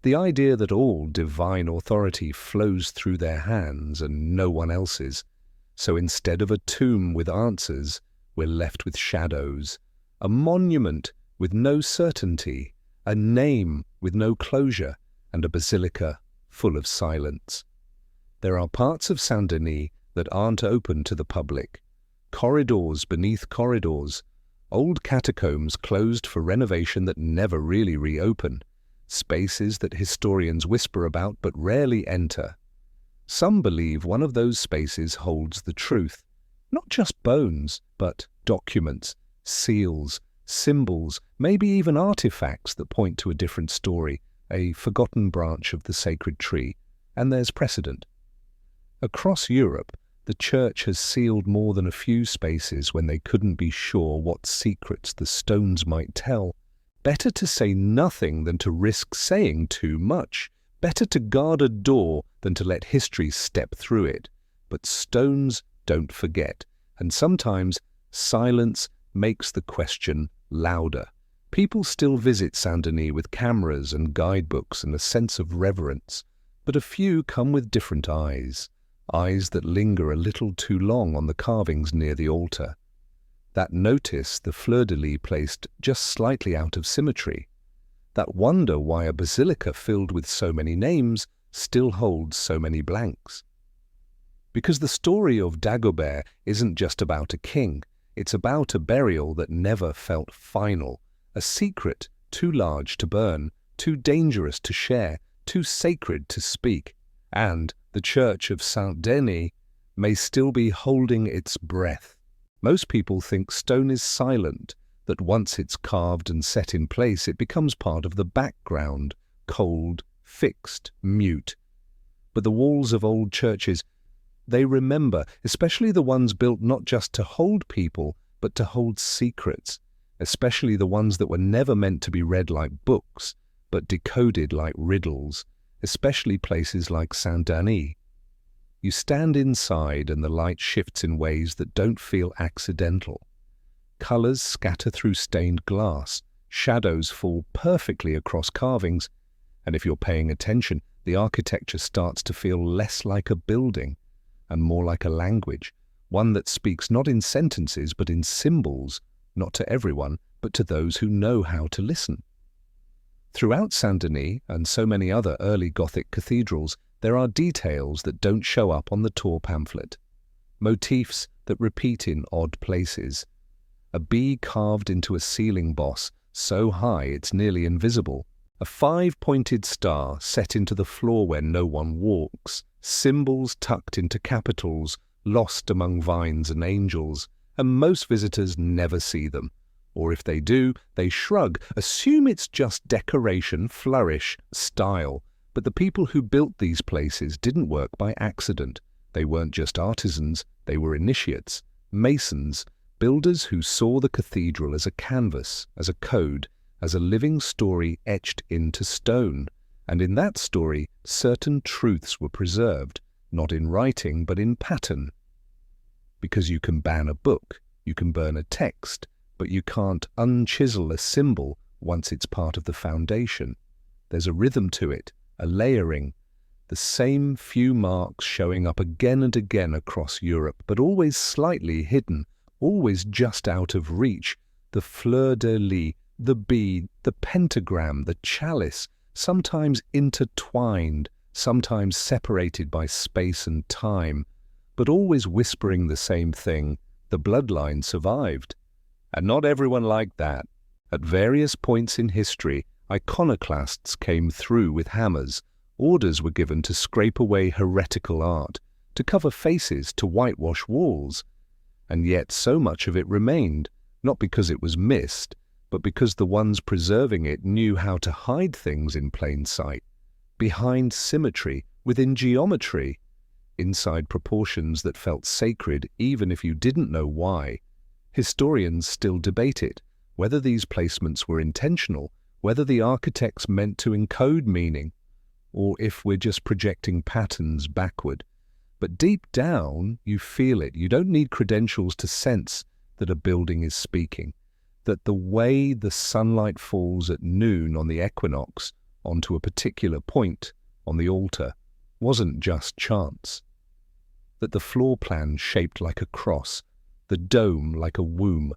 the idea that all divine authority flows through their hands and no one else's. So instead of a tomb with answers, we're left with shadows, a monument with no certainty, a name with no closure, and a basilica full of silence. There are parts of Saint-Denis that aren't open to the public. Corridors beneath corridors, old catacombs closed for renovation that never really reopen, spaces that historians whisper about but rarely enter. Some believe one of those spaces holds the truth, not just bones, but documents, seals, symbols, maybe even artifacts that point to a different story, a forgotten branch of the sacred tree, and there's precedent. Across Europe, the church has sealed more than a few spaces when they couldn't be sure what secrets the stones might tell. Better to say nothing than to risk saying too much. Better to guard a door than to let history step through it. But stones don't forget, and sometimes silence makes the question louder. People still visit Saint-Denis with cameras and guidebooks and a sense of reverence, but a few come with different eyes. Eyes that linger a little too long on the carvings near the altar. That notice the fleur-de-lis placed just slightly out of symmetry. That wonder why a basilica filled with so many names still holds so many blanks. Because the story of Dagobert isn't just about a king, it's about a burial that never felt final, a secret too large to burn, too dangerous to share, too sacred to speak. And the Church of Saint-Denis may still be holding its breath. Most people think stone is silent, that once it's carved and set in place, it becomes part of the background, cold, fixed, mute. But the walls of old churches, they remember, especially the ones built not just to hold people, but to hold secrets, especially the ones that were never meant to be read like books, but decoded like riddles, especially places like Saint-Denis. You stand inside and the light shifts in ways that don't feel accidental. Colors scatter through stained glass, shadows fall perfectly across carvings, and if you're paying attention, the architecture starts to feel less like a building and more like a language, one that speaks not in sentences but in symbols, not to everyone, but to those who know how to listen. Throughout Saint-Denis and so many other early Gothic cathedrals, there are details that don't show up on the tour pamphlet. Motifs that repeat in odd places. A bee carved into a ceiling boss, so high it's nearly invisible. A 5-pointed star set into the floor where no one walks. Symbols tucked into capitals, lost among vines and angels, and most visitors never see them. Or if they do, they shrug, assume it's just decoration, flourish, style. But the people who built these places didn't work by accident. They weren't just artisans, they were initiates, masons, builders who saw the cathedral as a canvas, as a code, as a living story etched into stone. And in that story, certain truths were preserved, not in writing, but in pattern. Because you can ban a book, you can burn a text, but you can't unchisel a symbol once it's part of the foundation. There's a rhythm to it, a layering, the same few marks showing up again and again across Europe, but always slightly hidden, always just out of reach. The fleur-de-lis, the bead, the pentagram, the chalice, sometimes intertwined, sometimes separated by space and time, but always whispering the same thing: the bloodline survived. And not everyone liked that. At various points in history, iconoclasts came through with hammers. Orders were given to scrape away heretical art, to cover faces, to whitewash walls. And yet so much of it remained, not because it was missed, but because the ones preserving it knew how to hide things in plain sight, behind symmetry, within geometry, inside proportions that felt sacred even if you didn't know why. Historians still debate it, whether these placements were intentional, whether the architects meant to encode meaning, or if we're just projecting patterns backward. But deep down, you feel it. You don't need credentials to sense that a building is speaking, that the way the sunlight falls at noon on the equinox onto a particular point on the altar wasn't just chance, that the floor plan shaped like a cross, the dome like a womb,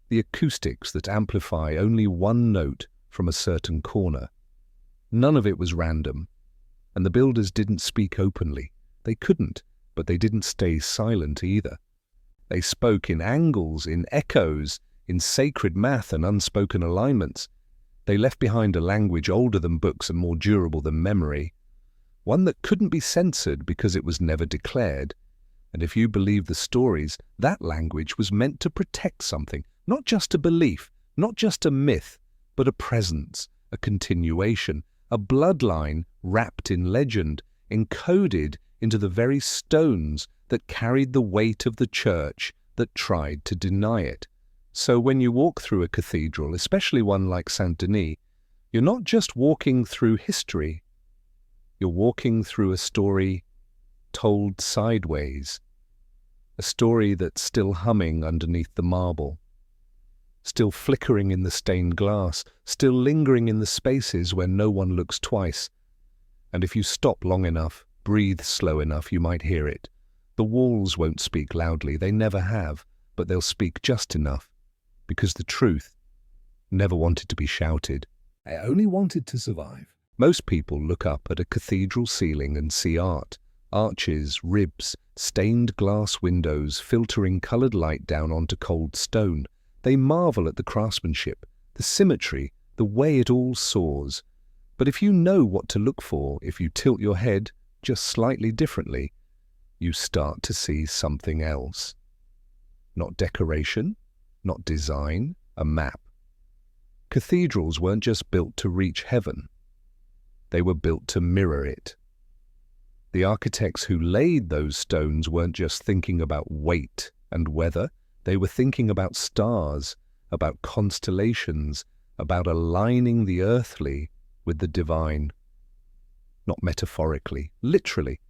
the acoustics that amplify only one note from a certain corner. None of it was random, and the builders didn't speak openly. They couldn't, but they didn't stay silent either. They spoke in angles, in echoes, in sacred math and unspoken alignments. They left behind a language older than books and more durable than memory, one that couldn't be censored because it was never declared. And if you believe the stories, that language was meant to protect something, not just a belief, not just a myth, but a presence, a continuation, a bloodline wrapped in legend, encoded into the very stones that carried the weight of the church that tried to deny it. So when you walk through a cathedral, especially one like Saint-Denis, you're not just walking through history, you're walking through a story told sideways, a story that's still humming underneath the marble, still flickering in the stained glass, still lingering in the spaces where no one looks twice. And if you stop long enough, breathe slow enough, you might hear it. The walls won't speak loudly, they never have, but they'll speak just enough, because the truth never wanted to be shouted. It only wanted to survive. Most people look up at a cathedral ceiling and see art, arches, ribs, stained glass windows filtering coloured light down onto cold stone. They marvel at the craftsmanship, the symmetry, the way it all soars. But if you know what to look for, if you tilt your head just slightly differently, you start to see something else. Not decoration, not design, a map. Cathedrals weren't just built to reach heaven. They were built to mirror it. The architects who laid those stones weren't just thinking about weight and weather. They were thinking about stars, about constellations, about aligning the earthly with the divine. Not metaphorically, literally.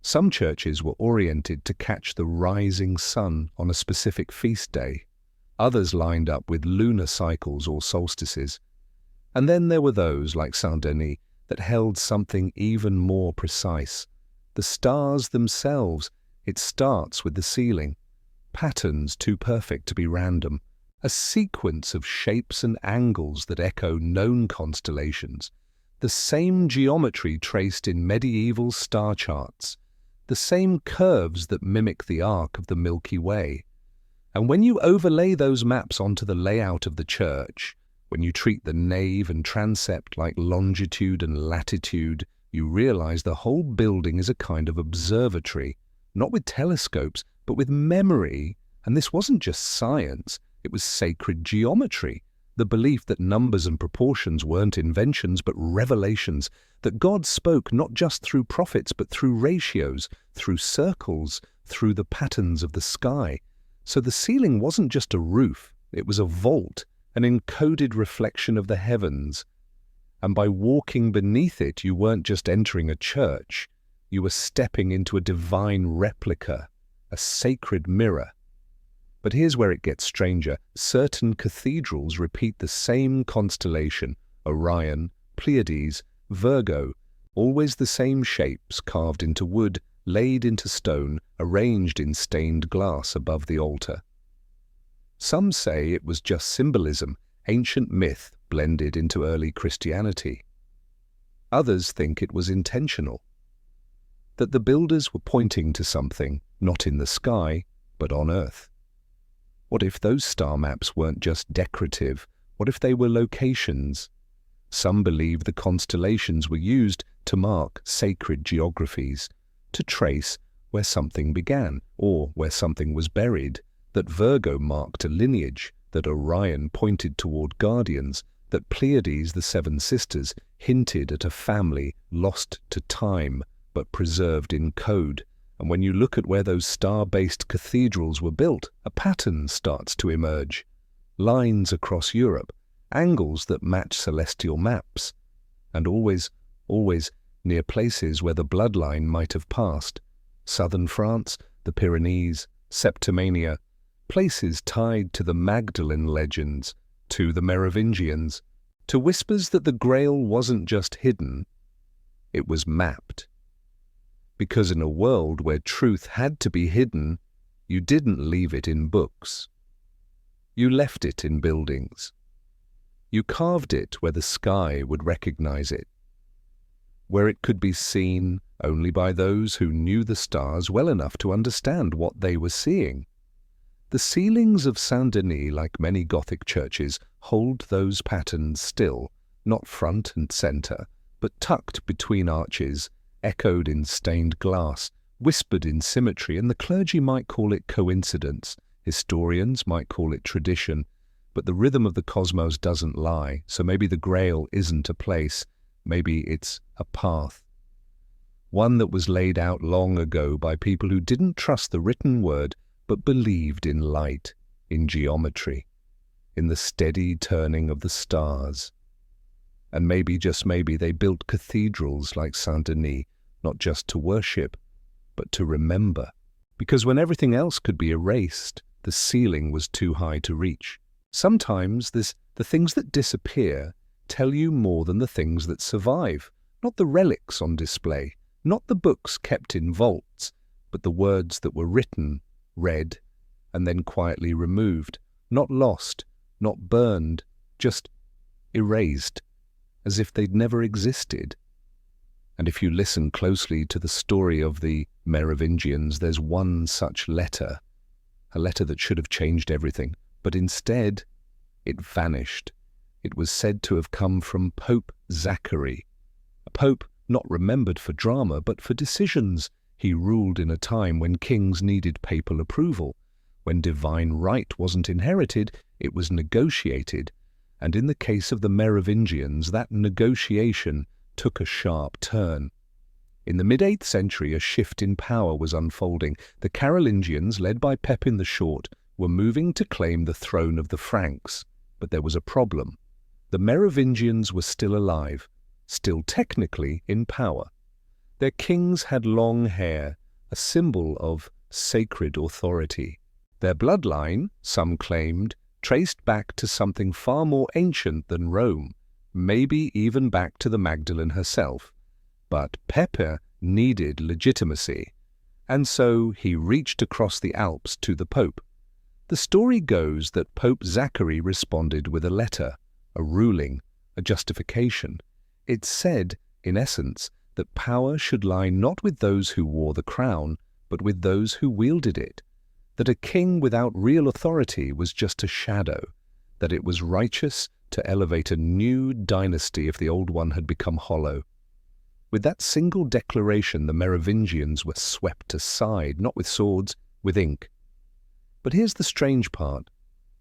Some churches were oriented to catch the rising sun on a specific feast day. Others lined up with lunar cycles or solstices. And then there were those, like Saint-Denis, that held something even more precise. The stars themselves. It starts with the ceiling. Patterns too perfect to be random. A sequence of shapes and angles that echo known constellations. The same geometry traced in medieval star charts. The same curves that mimic the arc of the Milky Way. And when you overlay those maps onto the layout of the church, when you treat the nave and transept like longitude and latitude, you realize the whole building is a kind of observatory, not with telescopes, but with memory. And this wasn't just science, it was sacred geometry, the belief that numbers and proportions weren't inventions but revelations, that God spoke not just through prophets but through ratios, through circles, through the patterns of the sky. So the ceiling wasn't just a roof, it was a vault, an encoded reflection of the heavens. And by walking beneath it, you weren't just entering a church, You were stepping into a divine replica, a sacred mirror. But here's where it gets stranger. Certain cathedrals repeat the same constellation: Orion, Pleiades, Virgo, always the same shapes carved into wood, laid into stone, arranged in stained glass above the altar. Some say it was just symbolism, ancient myth blended into early Christianity. Others think it was intentional, that the builders were pointing to something, not in the sky, but on Earth. What if those star maps weren't just decorative? What if they were locations? Some believe the constellations were used to mark sacred geographies, to trace where something began or where something was buried, that Virgo marked a lineage, that Orion pointed toward guardians, that Pleiades, the seven sisters, hinted at a family lost to time but preserved in code. And when you look at where those star-based cathedrals were built, a pattern starts to emerge. Lines across Europe, angles that match celestial maps, and always near places where the bloodline might have passed. Southern France, the Pyrenees, Septimania, places tied to the Magdalene legends, to the Merovingians, to whispers that the Grail wasn't just hidden, it was mapped. Because in a world where truth had to be hidden, you didn't leave it in books. You left it in buildings. You carved it where the sky would recognize it, where it could be seen only by those who knew the stars well enough to understand what they were seeing. The ceilings of Saint-Denis, like many Gothic churches, hold those patterns still, not front and center, but tucked between arches, echoed in stained glass, whispered in symmetry, and the clergy might call it coincidence, historians might call it tradition, but the rhythm of the cosmos doesn't lie, so maybe the Grail isn't a place, maybe it's a path. One that was laid out long ago by people who didn't trust the written word, but believed in light, in geometry, in the steady turning of the stars. And maybe, just maybe, they built cathedrals like Saint-Denis, not just to worship, but to remember. Because when everything else could be erased, the ceiling was too high to reach. Sometimes the things that disappear tell you more than the things that survive, not the relics on display, not the books kept in vaults, but the words that were written, read, and then quietly removed, not lost, not burned, just erased, as if they'd never existed. And if you listen closely to the story of the Merovingians, there's one such letter, a letter that should have changed everything, but instead it vanished. It was said to have come from Pope Zachary, a pope not remembered for drama, but for decisions. He ruled in a time when kings needed papal approval. When divine right wasn't inherited, it was negotiated. And in the case of the Merovingians, that negotiation took a sharp turn. In the mid-8th century, a shift in power was unfolding. The Carolingians, led by Pepin the Short, were moving to claim the throne of the Franks. But there was a problem. The Merovingians were still alive, still technically in power. Their kings had long hair, a symbol of sacred authority. Their bloodline, some claimed, traced back to something far more ancient than Rome, maybe even back to the Magdalene herself. But Pepin needed legitimacy, and so he reached across the Alps to the Pope. The story goes that Pope Zachary responded with a letter, a ruling, a justification. It said, in essence, that power should lie not with those who wore the crown, but with those who wielded it, that a king without real authority was just a shadow, that it was righteous to elevate a new dynasty if the old one had become hollow. With that single declaration, the Merovingians were swept aside, not with swords, with ink. But here's the strange part.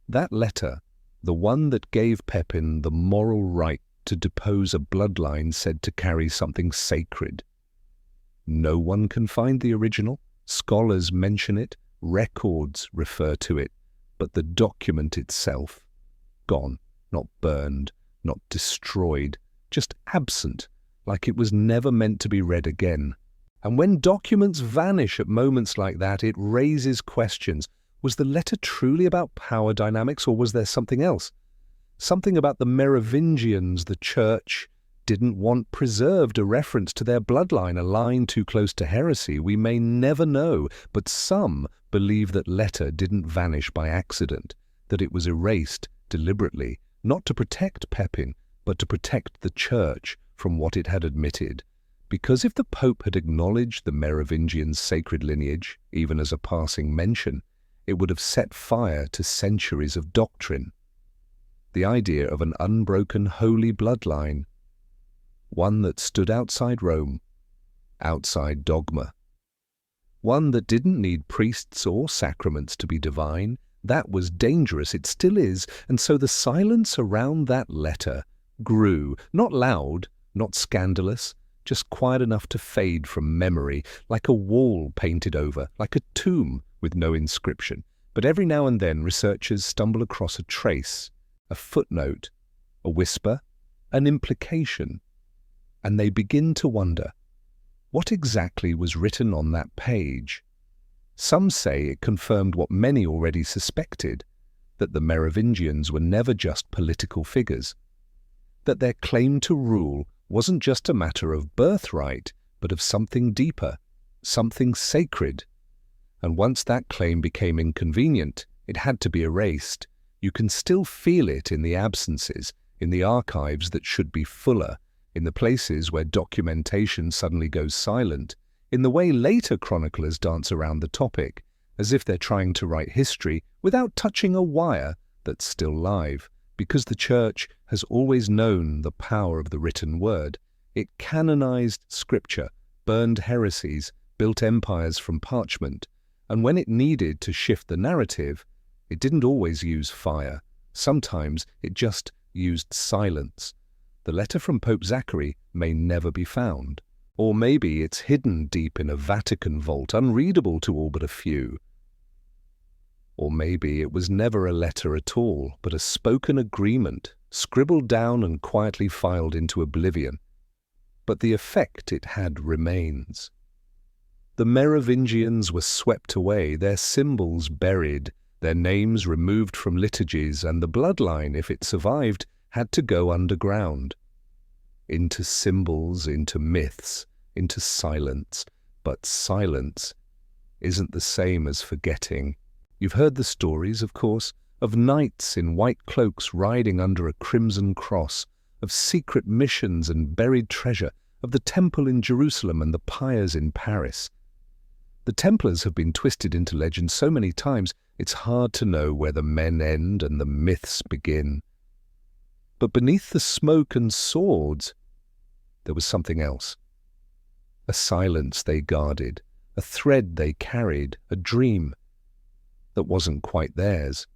That letter, the one that gave Pepin the moral right to depose a bloodline said to carry something sacred. No one can find the original. Scholars mention it, records refer to it, but the document itself, gone, not burned, not destroyed, just absent, like it was never meant to be read again. And when documents vanish at moments like that, it raises questions. Was the letter truly about power dynamics, or was there something else? Something about the Merovingians the church didn't want preserved, a reference to their bloodline, a line too close to heresy. We may never know, but some believe that letter didn't vanish by accident, that it was erased deliberately, not to protect Pepin, but to protect the church from what it had admitted. Because if the Pope had acknowledged the Merovingian sacred lineage, even as a passing mention, it would have set fire to centuries of doctrine. The idea of an unbroken holy bloodline, one that stood outside Rome, outside dogma. One that didn't need priests or sacraments to be divine. That was dangerous, it still is, and so the silence around that letter grew, not loud, not scandalous, just quiet enough to fade from memory, like a wall painted over, like a tomb with no inscription. But every now and then researchers stumble across a trace, a footnote, a whisper, an implication, and they begin to wonder, what exactly was written on that page? Some say it confirmed what many already suspected, that the Merovingians were never just political figures, that their claim to rule wasn't just a matter of birthright, but of something deeper, something sacred. And once that claim became inconvenient, it had to be erased. You can still feel it in the absences, in the archives that should be fuller, in the places where documentation suddenly goes silent, in the way later chroniclers dance around the topic, as if they're trying to write history without touching a wire that's still live. Because the Church has always known the power of the written word. It canonized scripture, burned heresies, built empires from parchment, and when it needed to shift the narrative, it didn't always use fire. Sometimes it just used silence. The letter from Pope Zachary may never be found. Or maybe it's hidden deep in a Vatican vault, unreadable to all but a few. Or maybe it was never a letter at all, but a spoken agreement, scribbled down and quietly filed into oblivion. But the effect it had remains. The Merovingians were swept away, their symbols buried, their names removed from liturgies, and the bloodline, if it survived, had to go underground. Into symbols, into myths, into silence. But silence isn't the same as forgetting. You've heard the stories, of course, of knights in white cloaks riding under a crimson cross, of secret missions and buried treasure, of the temple in Jerusalem and the pyres in Paris. The Templars have been twisted into legend so many times, it's hard to know where the men end and the myths begin. But beneath the smoke and swords, there was something else. A silence they guarded, a thread they carried, a dream that wasn't quite theirs.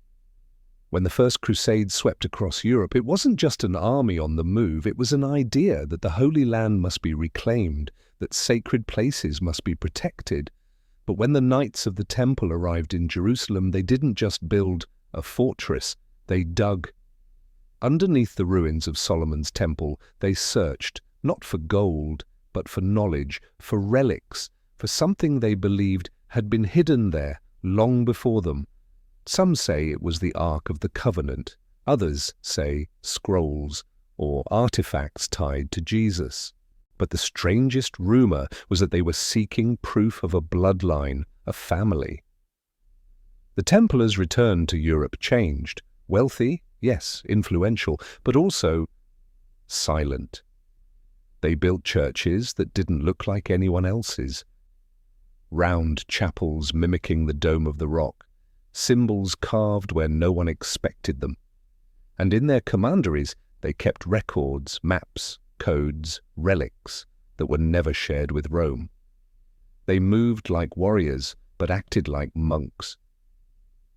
When the First Crusade swept across Europe, it wasn't just an army on the move, it was an idea that the Holy Land must be reclaimed, that sacred places must be protected. But when the Knights of the Temple arrived in Jerusalem, they didn't just build a fortress, they dug. Underneath the ruins of Solomon's temple, they searched, not for gold, but for knowledge, for relics, for something they believed had been hidden there long before them. Some say it was the Ark of the Covenant, others say scrolls or artifacts tied to Jesus. But the strangest rumor was that they were seeking proof of a bloodline, a family. The Templars returned to Europe changed, wealthy, yes, influential, but also silent. They built churches that didn't look like anyone else's. Round chapels mimicking the dome of the rock, symbols carved where no one expected them. And in their commanderies, they kept records, maps, codes, relics that were never shared with Rome. They moved like warriors, but acted like monks.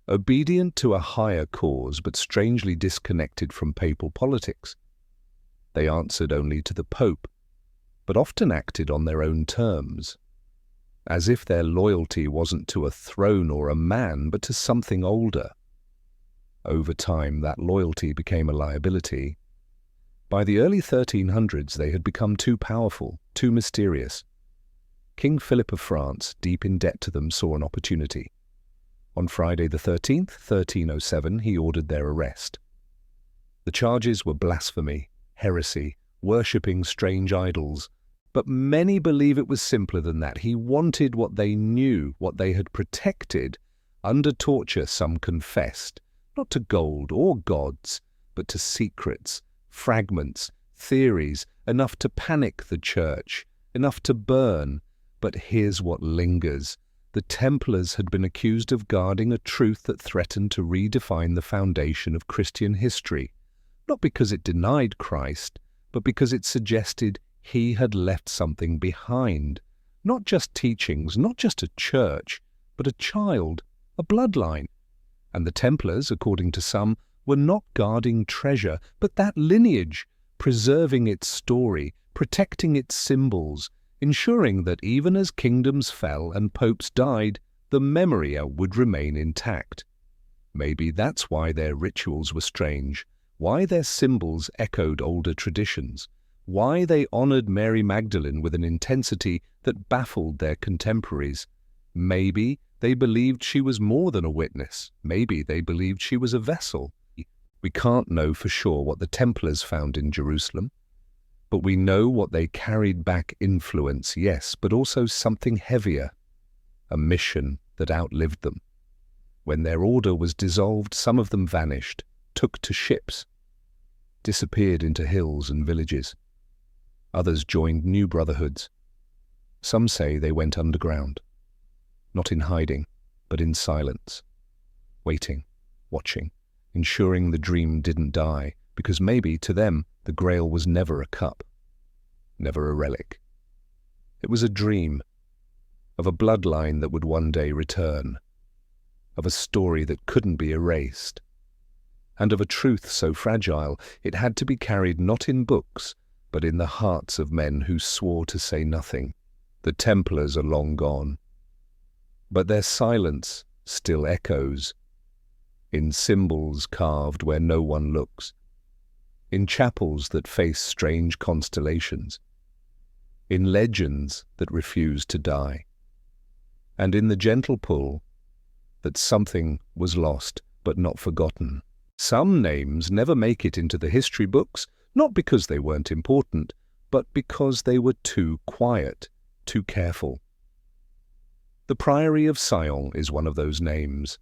Obedient to a higher cause, but strangely disconnected from papal politics. They answered only to the Pope, but often acted on their own terms, as if their loyalty wasn't to a throne or a man, but to something older. Over time, that loyalty became a liability. By the early 1300s, they had become too powerful, too mysterious. King Philip of France, deep in debt to them, saw an opportunity. On Friday the 13th, 1307, he ordered their arrest. The charges were blasphemy, heresy, worshipping strange idols, but many believe it was simpler than that. He wanted what they knew, what they had protected. Under torture, some confessed, not to gold or gods, but to secrets, fragments, theories, enough to panic the church, enough to burn. But here's what lingers. The Templars had been accused of guarding a truth that threatened to redefine the foundation of Christian history, not because it denied Christ, but because it suggested he had left something behind. Not just teachings, not just a church, but a child, a bloodline. And the Templars, according to some, were not guarding treasure, but that lineage, preserving its story, protecting its symbols, ensuring that even as kingdoms fell and popes died, the memory would remain intact. Maybe that's why their rituals were strange, why their symbols echoed older traditions, why they honored Mary Magdalene with an intensity that baffled their contemporaries. Maybe they believed she was more than a witness. Maybe they believed she was a vessel. We can't know for sure what the Templars found in Jerusalem, but we know what they carried back: influence, yes, but also something heavier, a mission that outlived them. When their order was dissolved, some of them vanished, took to ships, disappeared into hills and villages. Others joined new brotherhoods. Some say they went underground, not in hiding, but in silence, waiting, watching, ensuring the dream didn't die, because maybe, to them, the Grail was never a cup, never a relic. It was a dream of a bloodline that would one day return, of a story that couldn't be erased, and of a truth so fragile it had to be carried not in books, but in the hearts of men who swore to say nothing. The Templars are long gone, but their silence still echoes, in symbols carved where no one looks, in chapels that face strange constellations, in legends that refuse to die, and in the gentle pull that something was lost but not forgotten. Some names never make it into the history books, not because they weren't important, but because they were too quiet, too careful. The Priory of Sion is one of those names.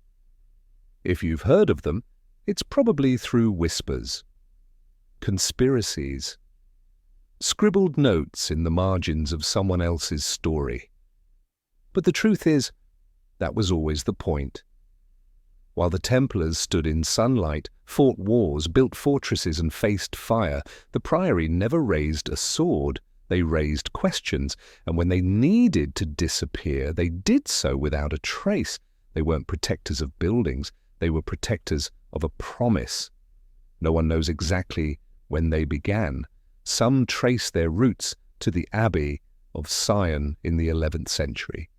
If you've heard of them, it's probably through whispers, conspiracies, scribbled notes in the margins of someone else's story. But the truth is, that was always the point. While the Templars stood in sunlight, fought wars, built fortresses and faced fire, the Priory never raised a sword. They raised questions, and when they needed to disappear, they did so without a trace. They weren't protectors of buildings, they were protectors of a promise. No one knows exactly when they began. Some trace their roots to the Abbey of Sion in the 11th century.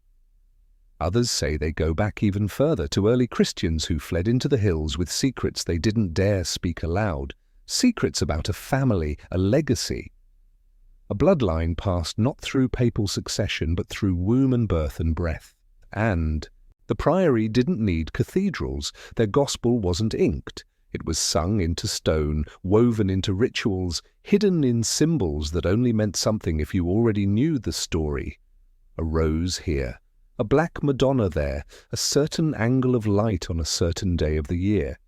Others say they go back even further, to early Christians who fled into the hills with secrets they didn't dare speak aloud, secrets about a family, a legacy. A bloodline passed not through papal succession, but through womb and birth and breath. And the Priory didn't need cathedrals. Their gospel wasn't inked. It was sung into stone, woven into rituals, hidden in symbols that only meant something if you already knew the story. A rose here, a black Madonna there, a certain angle of light on a certain day of the year.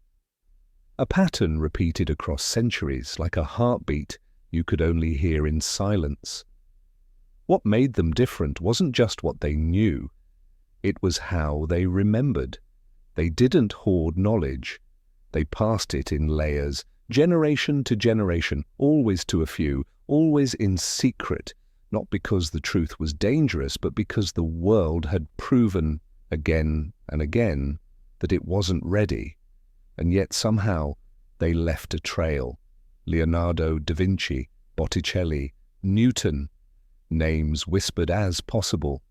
A pattern repeated across centuries, like a heartbeat you could only hear in silence. What made them different wasn't just what they knew, it was how they remembered. They didn't hoard knowledge. They passed it in layers, generation to generation, always to a few, always in secret, not because the truth was dangerous, but because the world had proven again and again that it wasn't ready. And yet somehow they left a trail. Leonardo da Vinci, Botticelli, Newton, names whispered as possible.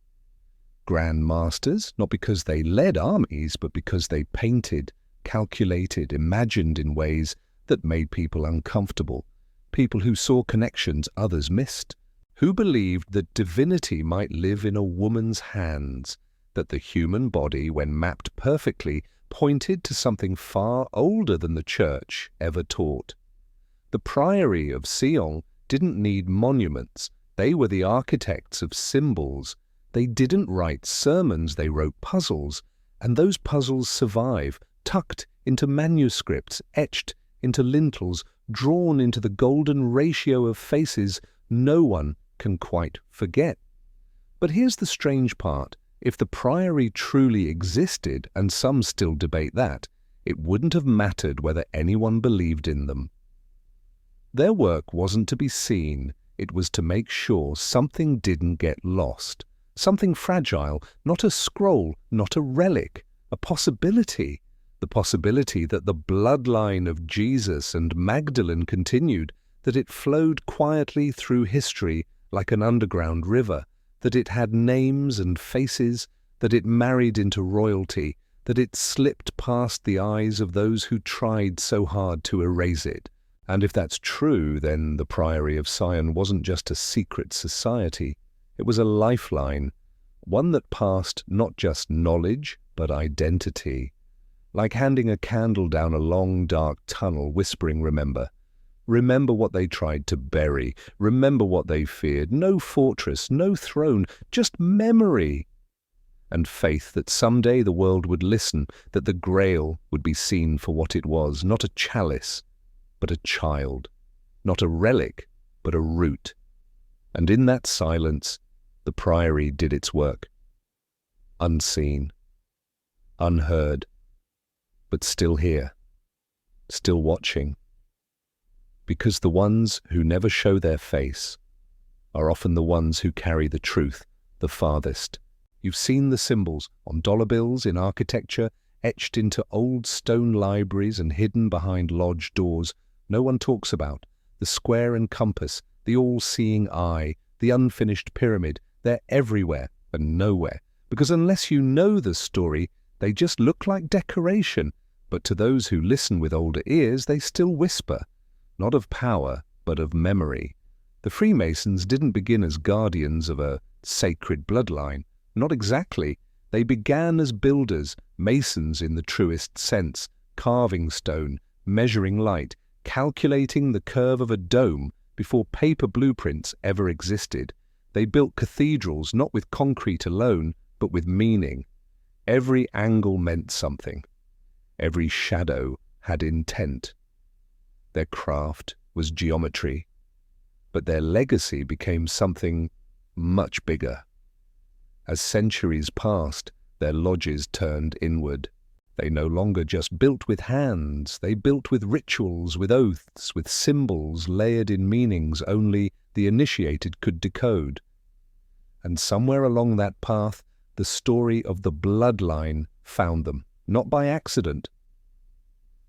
Grand masters, not because they led armies, but because they painted, calculated, imagined in ways that made people uncomfortable. People who saw connections others missed. Who believed that divinity might live in a woman's hands, that the human body, when mapped perfectly, pointed to something far older than the Church ever taught. The Priory of Sion didn't need monuments. They were the architects of symbols. They didn't write sermons, they wrote puzzles. And those puzzles survive, tucked into manuscripts, etched into lintels, drawn into the golden ratio of faces no one can quite forget. But here's the strange part. If the Priory truly existed, and some still debate that, it wouldn't have mattered whether anyone believed in them. Their work wasn't to be seen, it was to make sure something didn't get lost. Something fragile, not a scroll, not a relic, a possibility. The possibility that the bloodline of Jesus and Magdalene continued, that it flowed quietly through history like an underground river, that it had names and faces, that it married into royalty, that it slipped past the eyes of those who tried so hard to erase it. And if that's true, then the Priory of Sion wasn't just a secret society. It was a lifeline, one that passed not just knowledge, but identity. Like handing a candle down a long, dark tunnel, whispering, remember. Remember what they tried to bury. Remember what they feared. No fortress, no throne, just memory. And faith that someday the world would listen, that the Grail would be seen for what it was, not a chalice, but a child. Not a relic, but a root. And in that silence, the Priory did its work. Unseen, unheard, but still here, still watching. Because the ones who never show their face are often the ones who carry the truth the farthest. You've seen the symbols on dollar bills, in architecture, etched into old stone libraries and hidden behind lodge doors no one talks about. The square and compass, the all-seeing eye, the unfinished pyramid, they're everywhere and nowhere. Because unless you know the story, they just look like decoration. But to those who listen with older ears, they still whisper, not of power, but of memory. The Freemasons didn't begin as guardians of a sacred bloodline. Not exactly. They began as builders, masons in the truest sense, carving stone, measuring light, calculating the curve of a dome before paper blueprints ever existed. They built cathedrals not with concrete alone, but with meaning. Every angle meant something. Every shadow had intent. Their craft was geometry, but their legacy became something much bigger. As centuries passed, their lodges turned inward. They no longer just built with hands, they built with rituals, with oaths, with symbols layered in meanings only the initiated could decode. And somewhere along that path, the story of the bloodline found them, not by accident.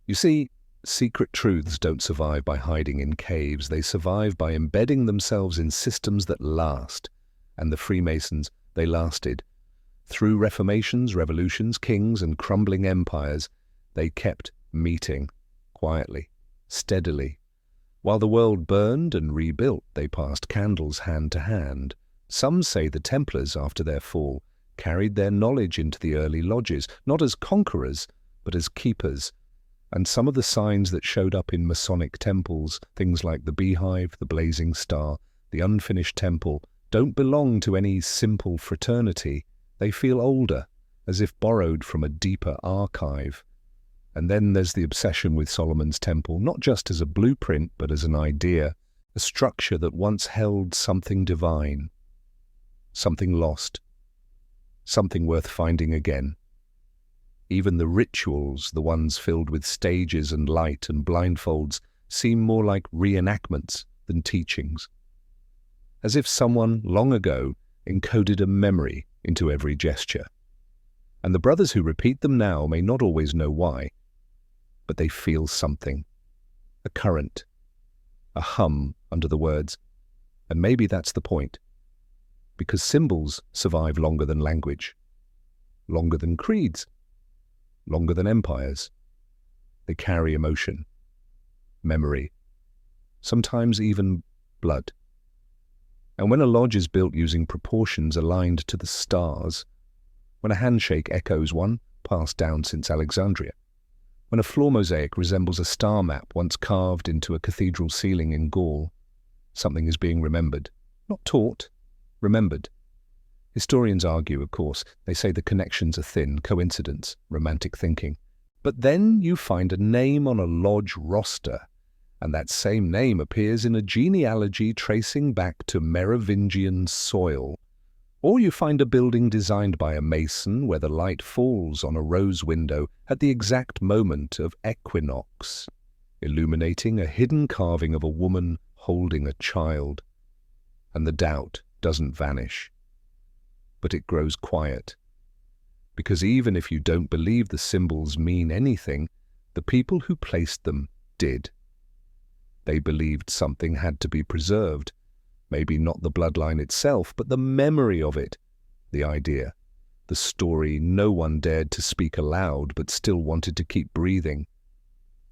You see, secret truths don't survive by hiding in caves. They survive by embedding themselves in systems that last. And the Freemasons, they lasted. Through reformations, revolutions, kings, and crumbling empires, they kept meeting, quietly, steadily. While the world burned and rebuilt, they passed candles hand to hand. Some say the Templars, after their fall, carried their knowledge into the early lodges, not as conquerors, but as keepers. And some of the signs that showed up in Masonic temples, things like the beehive, the blazing star, the unfinished temple, don't belong to any simple fraternity. They feel older, as if borrowed from a deeper archive. And then there's the obsession with Solomon's temple, not just as a blueprint, but as an idea, a structure that once held something divine, something lost, something worth finding again. Even the rituals, the ones filled with stages and light and blindfolds, seem more like reenactments than teachings. As if someone, long ago, encoded a memory into every gesture. And the brothers who repeat them now may not always know why, but they feel something, a current, a hum under the words. And maybe that's the point, because symbols survive longer than language, longer than creeds, longer than empires. They carry emotion, memory, sometimes even blood. And when a lodge is built using proportions aligned to the stars, when a handshake echoes one passed down since Alexandria, when a floor mosaic resembles a star map once carved into a cathedral ceiling in Gaul, something is being remembered. Not taught, remembered. Historians argue, of course. They say the connections are thin, coincidence, romantic thinking. But then you find a name on a lodge roster, and that same name appears in a genealogy tracing back to Merovingian soil. Or you find a building designed by a mason where the light falls on a rose window at the exact moment of equinox, illuminating a hidden carving of a woman holding a child. And the doubt doesn't vanish, but it grows quiet. Because even if you don't believe the symbols mean anything, the people who placed them did. They believed something had to be preserved. Maybe not the bloodline itself, but the memory of it, the idea, the story no one dared to speak aloud but still wanted to keep breathing.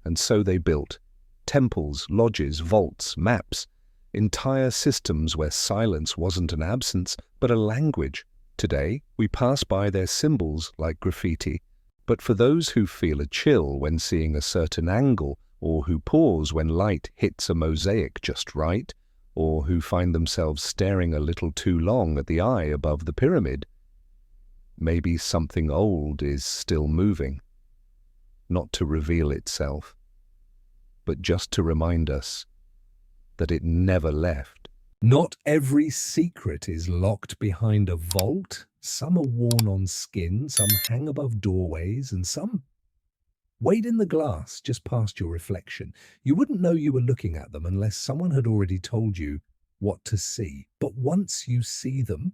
And so they built temples, lodges, vaults, maps, entire systems where silence wasn't an absence but a language. Today, we pass by their symbols like graffiti, but for those who feel a chill when seeing a certain angle, or who pause when light hits a mosaic just right, or who find themselves staring a little too long at the eye above the pyramid, maybe something old is still moving, not to reveal itself, but just to remind us that it never left. Not every secret is locked behind a vault. Some are worn on skin, some hang above doorways, and some wade in the glass just past your reflection. You wouldn't know you were looking at them unless someone had already told you what to see. But once you see them,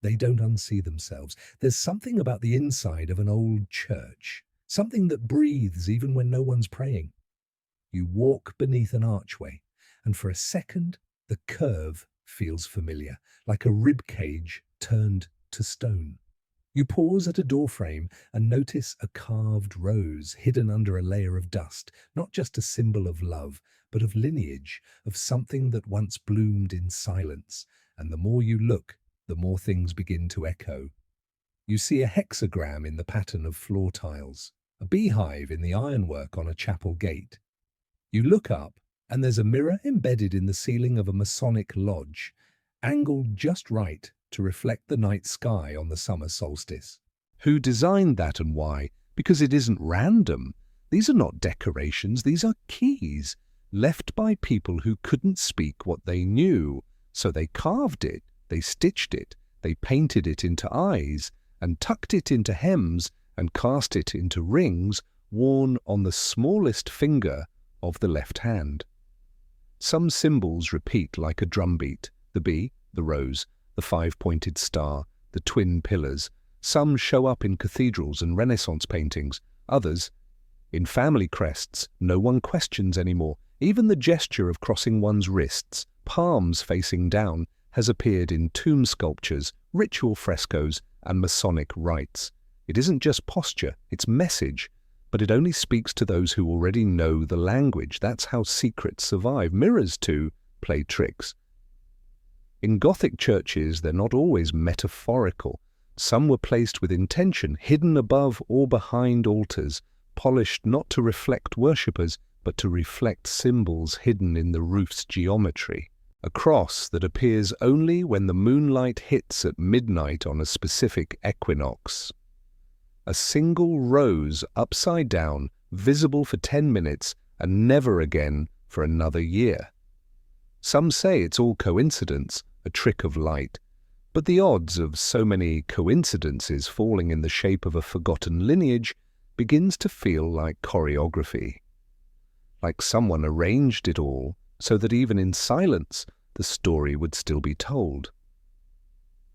they don't unsee themselves. There's something about the inside of an old church, something that breathes even when no one's praying. You walk beneath an archway, and for a second, the curve feels familiar, like a rib cage turned to stone. You pause at a doorframe and notice a carved rose hidden under a layer of dust, not just a symbol of love, but of lineage, of something that once bloomed in silence. And the more you look, the more things begin to echo. You see a hexagram in the pattern of floor tiles, a beehive in the ironwork on a chapel gate. You look up, and there's a mirror embedded in the ceiling of a Masonic lodge, angled just right to reflect the night sky on the summer solstice. Who designed that and why? Because it isn't random. These are not decorations, these are keys, left by people who couldn't speak what they knew. So they carved it, they stitched it, they painted it into eyes, and tucked it into hems, and cast it into rings worn on the smallest finger of the left hand. Some symbols repeat like a drumbeat, the bee, the rose, the five-pointed star, the twin pillars. Some show up in cathedrals and Renaissance paintings, others in family crests no one questions anymore. Even the gesture of crossing one's wrists, palms facing down, has appeared in tomb sculptures, ritual frescoes, and Masonic rites. It isn't just posture, it's message, but it only speaks to those who already know the language. That's how secrets survive. Mirrors, too, play tricks. In Gothic churches, they're not always metaphorical. Some were placed with intention, hidden above or behind altars, polished not to reflect worshippers, but to reflect symbols hidden in the roof's geometry. A cross that appears only when the moonlight hits at midnight on a specific equinox. A single rose upside down, visible for 10 minutes and never again for another year. Some say it's all coincidence, a trick of light, but the odds of so many coincidences falling in the shape of a forgotten lineage begins to feel like choreography. Like someone arranged it all so that even in silence the story would still be told.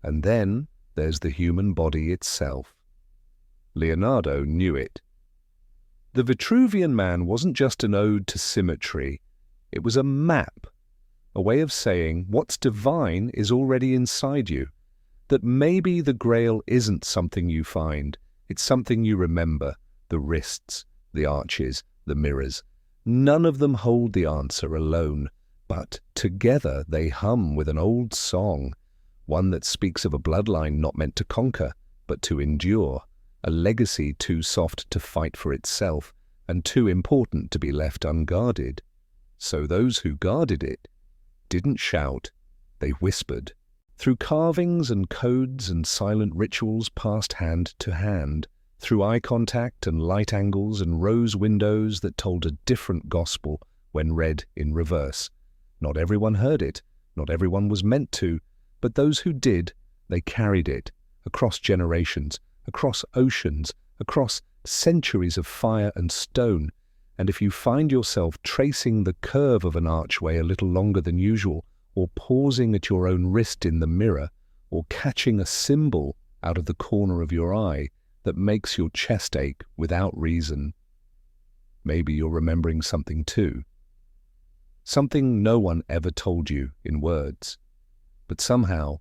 And then there's the human body itself. Leonardo knew it. The Vitruvian Man wasn't just an ode to symmetry, it was a map, a way of saying what's divine is already inside you, that maybe the Grail isn't something you find, it's something you remember, the wrists, the arches, the mirrors. None of them hold the answer alone, But together they hum with an old song, one that speaks of a bloodline not meant to conquer, but to endure, a legacy too soft to fight for itself, and too important to be left unguarded. So those who guarded it didn't shout, they whispered. Through carvings and codes and silent rituals passed hand to hand, through eye contact and light angles and rose windows that told a different gospel when read in reverse. Not everyone heard it, not everyone was meant to, but those who did, they carried it, across generations, across oceans, across centuries of fire and stone. And if you find yourself tracing the curve of an archway a little longer than usual, or pausing at your own wrist in the mirror, or catching a symbol out of the corner of your eye that makes your chest ache without reason, maybe you're remembering something too. Something no one ever told you in words, but somehow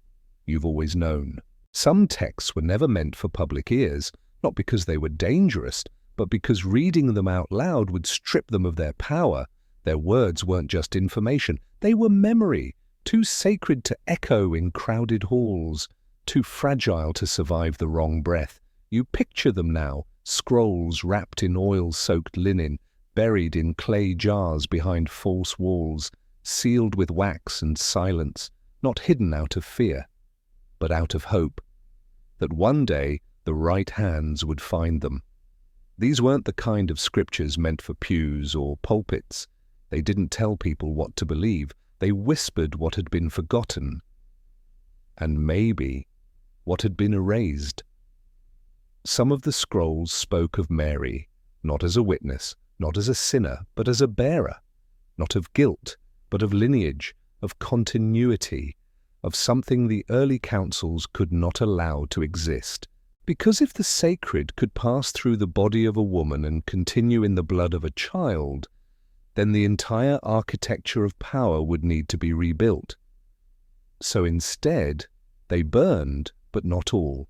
you've always known. Some texts were never meant for public ears, not because they were dangerous, but because reading them out loud would strip them of their power. Their words weren't just information, they were memory, too sacred to echo in crowded halls, too fragile to survive the wrong breath. You picture them now, scrolls wrapped in oil-soaked linen, buried in clay jars behind false walls, sealed with wax and silence, not hidden out of fear, but out of hope, that one day the right hands would find them. These weren't the kind of scriptures meant for pews or pulpits. They didn't tell people what to believe. They whispered what had been forgotten, and maybe what had been erased. Some of the scrolls spoke of Mary, not as a witness, not as a sinner, but as a bearer, not of guilt, but of lineage, of continuity, of something the early councils could not allow to exist. Because if the sacred could pass through the body of a woman and continue in the blood of a child, then the entire architecture of power would need to be rebuilt. So instead, they burned, but not all.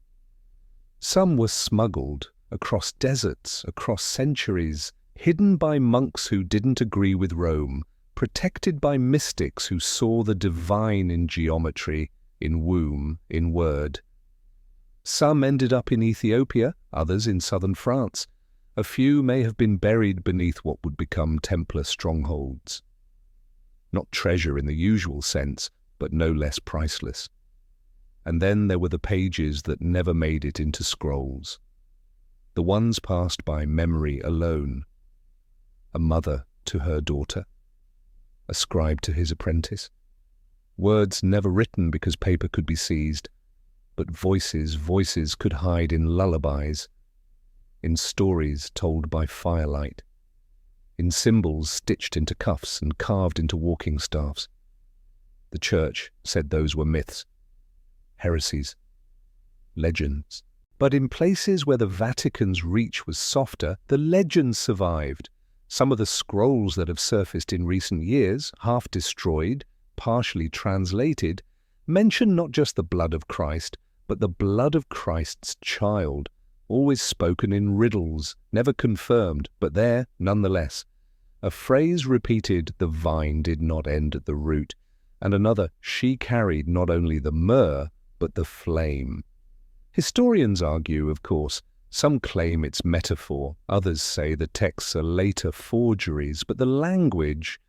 Some were smuggled across deserts, across centuries, hidden by monks who didn't agree with Rome, protected by mystics who saw the divine in geometry, in womb, in word. Some ended up in Ethiopia, others in southern France. A few may have been buried beneath what would become Templar strongholds. Not treasure in the usual sense, but no less priceless. And then there were the pages that never made it into scrolls. The ones passed by memory alone. A mother to her daughter. A scribe to his apprentice. Words never written because paper could be seized, but voices could hide in lullabies, in stories told by firelight, in symbols stitched into cuffs and carved into walking staffs. The Church said those were myths, heresies, legends. But in places where the Vatican's reach was softer, the legends survived. Some of the scrolls that have surfaced in recent years, half destroyed, partially translated, mention not just the blood of Christ, but the blood of Christ's child, always spoken in riddles, never confirmed, but there nonetheless. A phrase repeated, "The vine did not end at the root," and another, "She carried not only the myrrh, but the flame." Historians argue, of course. Some claim it's metaphor, others say the texts are later forgeries, but the language,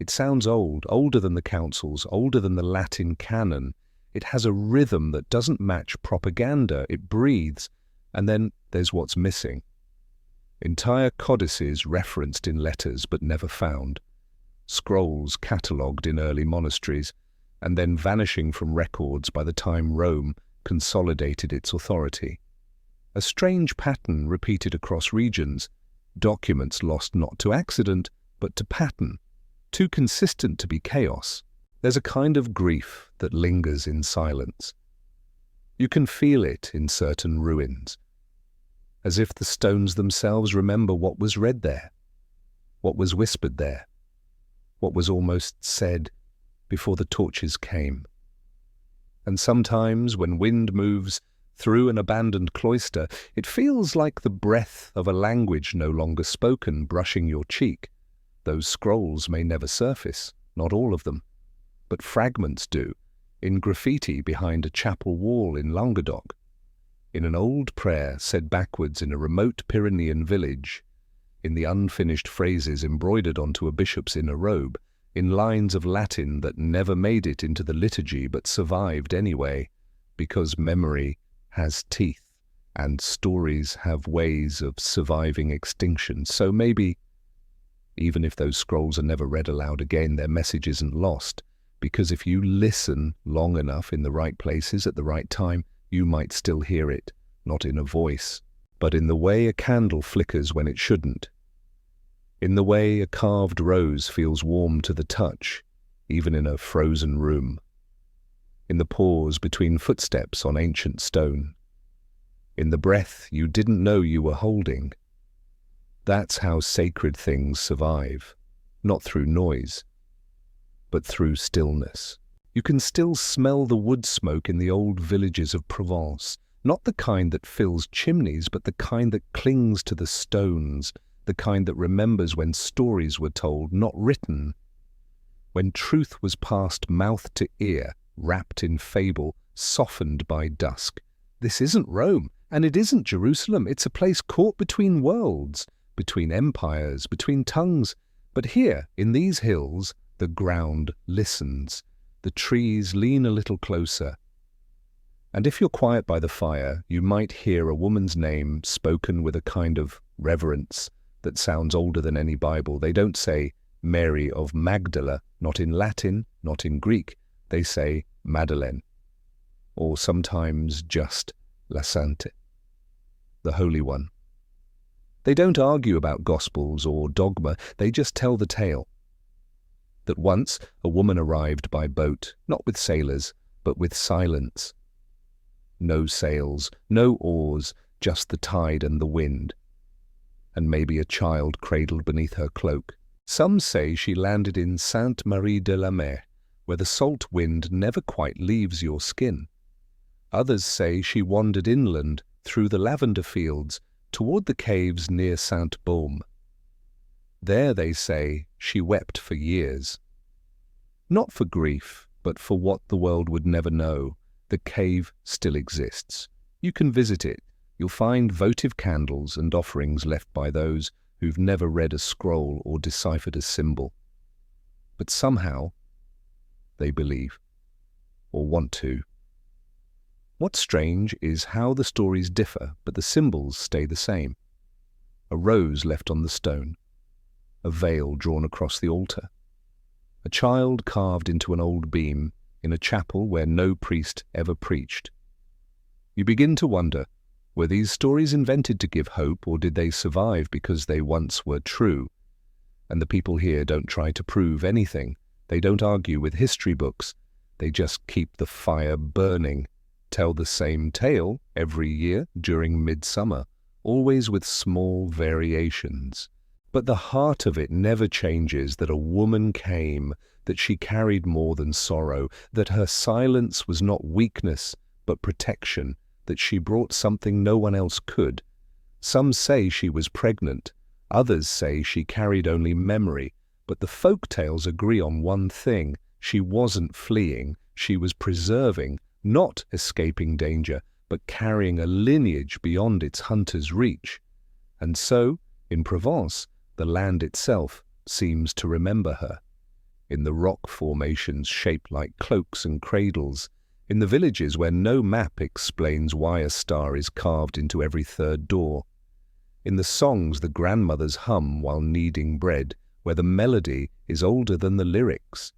it sounds old, older than the councils, older than the Latin canon. It has a rhythm that doesn't match propaganda, it breathes, and then there's what's missing. Entire codices referenced in letters but never found. Scrolls catalogued in early monasteries, and then vanishing from records by the time Rome consolidated its authority. A strange pattern repeated across regions, documents lost not to accident, but to pattern, too consistent to be chaos. There's a kind of grief that lingers in silence. You can feel it in certain ruins, as if the stones themselves remember what was read there, what was whispered there, what was almost said before the torches came. And sometimes, when wind moves through an abandoned cloister, it feels like the breath of a language no longer spoken brushing your cheek. Those scrolls may never surface, not all of them, but fragments do, in graffiti behind a chapel wall in Languedoc, in an old prayer said backwards in a remote Pyrenean village, in the unfinished phrases embroidered onto a bishop's inner robe, in lines of Latin that never made it into the liturgy but survived anyway, because memory has teeth and stories have ways of surviving extinction. So maybe, even if those scrolls are never read aloud again, their message isn't lost, because if you listen long enough in the right places at the right time, you might still hear it, not in a voice, but in the way a candle flickers when it shouldn't, in the way a carved rose feels warm to the touch, even in a frozen room, in the pause between footsteps on ancient stone, in the breath you didn't know you were holding. That's how sacred things survive, not through noise, but through stillness. You can still smell the wood smoke in the old villages of Provence, not the kind that fills chimneys, but the kind that clings to the stones, the kind that remembers when stories were told, not written, when truth was passed mouth to ear, wrapped in fable, softened by dusk. This isn't Rome, and it isn't Jerusalem. It's a place caught between worlds, between empires, between tongues. But here, in these hills, the ground listens. The trees lean a little closer. And if you're quiet by the fire, you might hear a woman's name spoken with a kind of reverence that sounds older than any Bible. They don't say Mary of Magdala, not in Latin, not in Greek. They say Madeleine, or sometimes just La Sainte, the Holy One. They don't argue about Gospels or dogma, they just tell the tale. That once a woman arrived by boat, not with sailors, but with silence. No sails, no oars, just the tide and the wind. And maybe a child cradled beneath her cloak. Some say she landed in Sainte-Marie-de-la-Mer, where the salt wind never quite leaves your skin. Others say she wandered inland through the lavender fields toward the caves near Saint-Baume. There, they say, she wept for years. Not for grief, but for what the world would never know. The cave still exists. You can visit it. You'll find votive candles and offerings left by those who've never read a scroll or deciphered a symbol. But somehow, they believe, or want to. What's strange is how the stories differ, but the symbols stay the same. A rose left on the stone, a veil drawn across the altar, a child carved into an old beam in a chapel where no priest ever preached. You begin to wonder, were these stories invented to give hope, or did they survive because they once were true? And the people here don't try to prove anything. They don't argue with history books. They just keep the fire burning, tell the same tale every year during midsummer, always with small variations. But the heart of it never changes, that a woman came, that she carried more than sorrow, that her silence was not weakness but protection, that she brought something no one else could. Some say she was pregnant, others say she carried only memory, but the folk tales agree on one thing: she wasn't fleeing, she was preserving, not escaping danger, but carrying a lineage beyond its hunter's reach. And so, in Provence, the land itself seems to remember her. In the rock formations shaped like cloaks and cradles, in the villages where no map explains why a star is carved into every third door, in the songs the grandmothers hum while kneading bread, where the melody is older than the lyrics.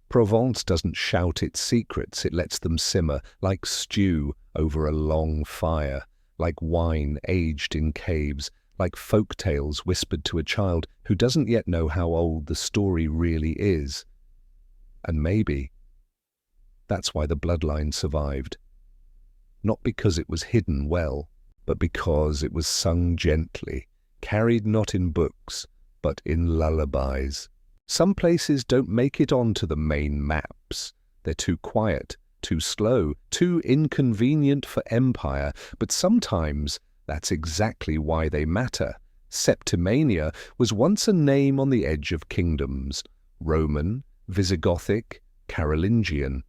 Provence doesn't shout its secrets, it lets them simmer, like stew over a long fire, like wine aged in caves, like folk tales whispered to a child who doesn't yet know how old the story really is. And maybe that's why the Bloodline survived. Not because it was hidden well, but because it was sung gently, carried not in books, but in lullabies. Some places don't make it onto the main maps. They're too quiet, too slow, too inconvenient for empire, but sometimes that's exactly why they matter. Septimania was once a name on the edge of kingdoms: Roman, Visigothic, Carolingian.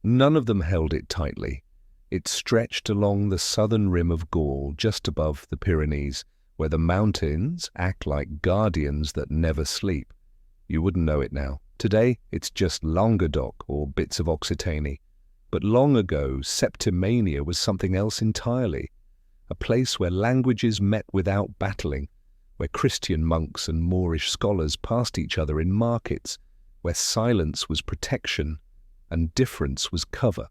None of them held it tightly. It stretched along the southern rim of Gaul, just above the Pyrenees, where the mountains act like guardians that never sleep. You wouldn't know it now. Today, it's just Languedoc or bits of Occitanie. But long ago, Septimania was something else entirely. A place where languages met without battling, where Christian monks and Moorish scholars passed each other in markets, where silence was protection and difference was cover.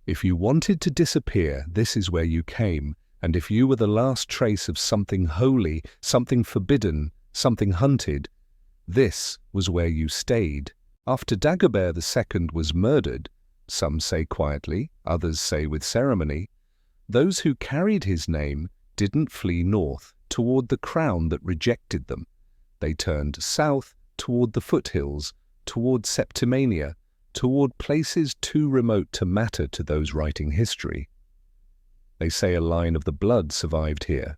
If you wanted to disappear, this is where you came, and if you were the last trace of something holy, something forbidden, something hunted, this was where you stayed. After Dagobert II was murdered, some say quietly, others say with ceremony, those who carried his name didn't flee north toward the crown that rejected them. They turned south toward the foothills, toward Septimania, toward places too remote to matter to those writing history. They say a line of the blood survived here.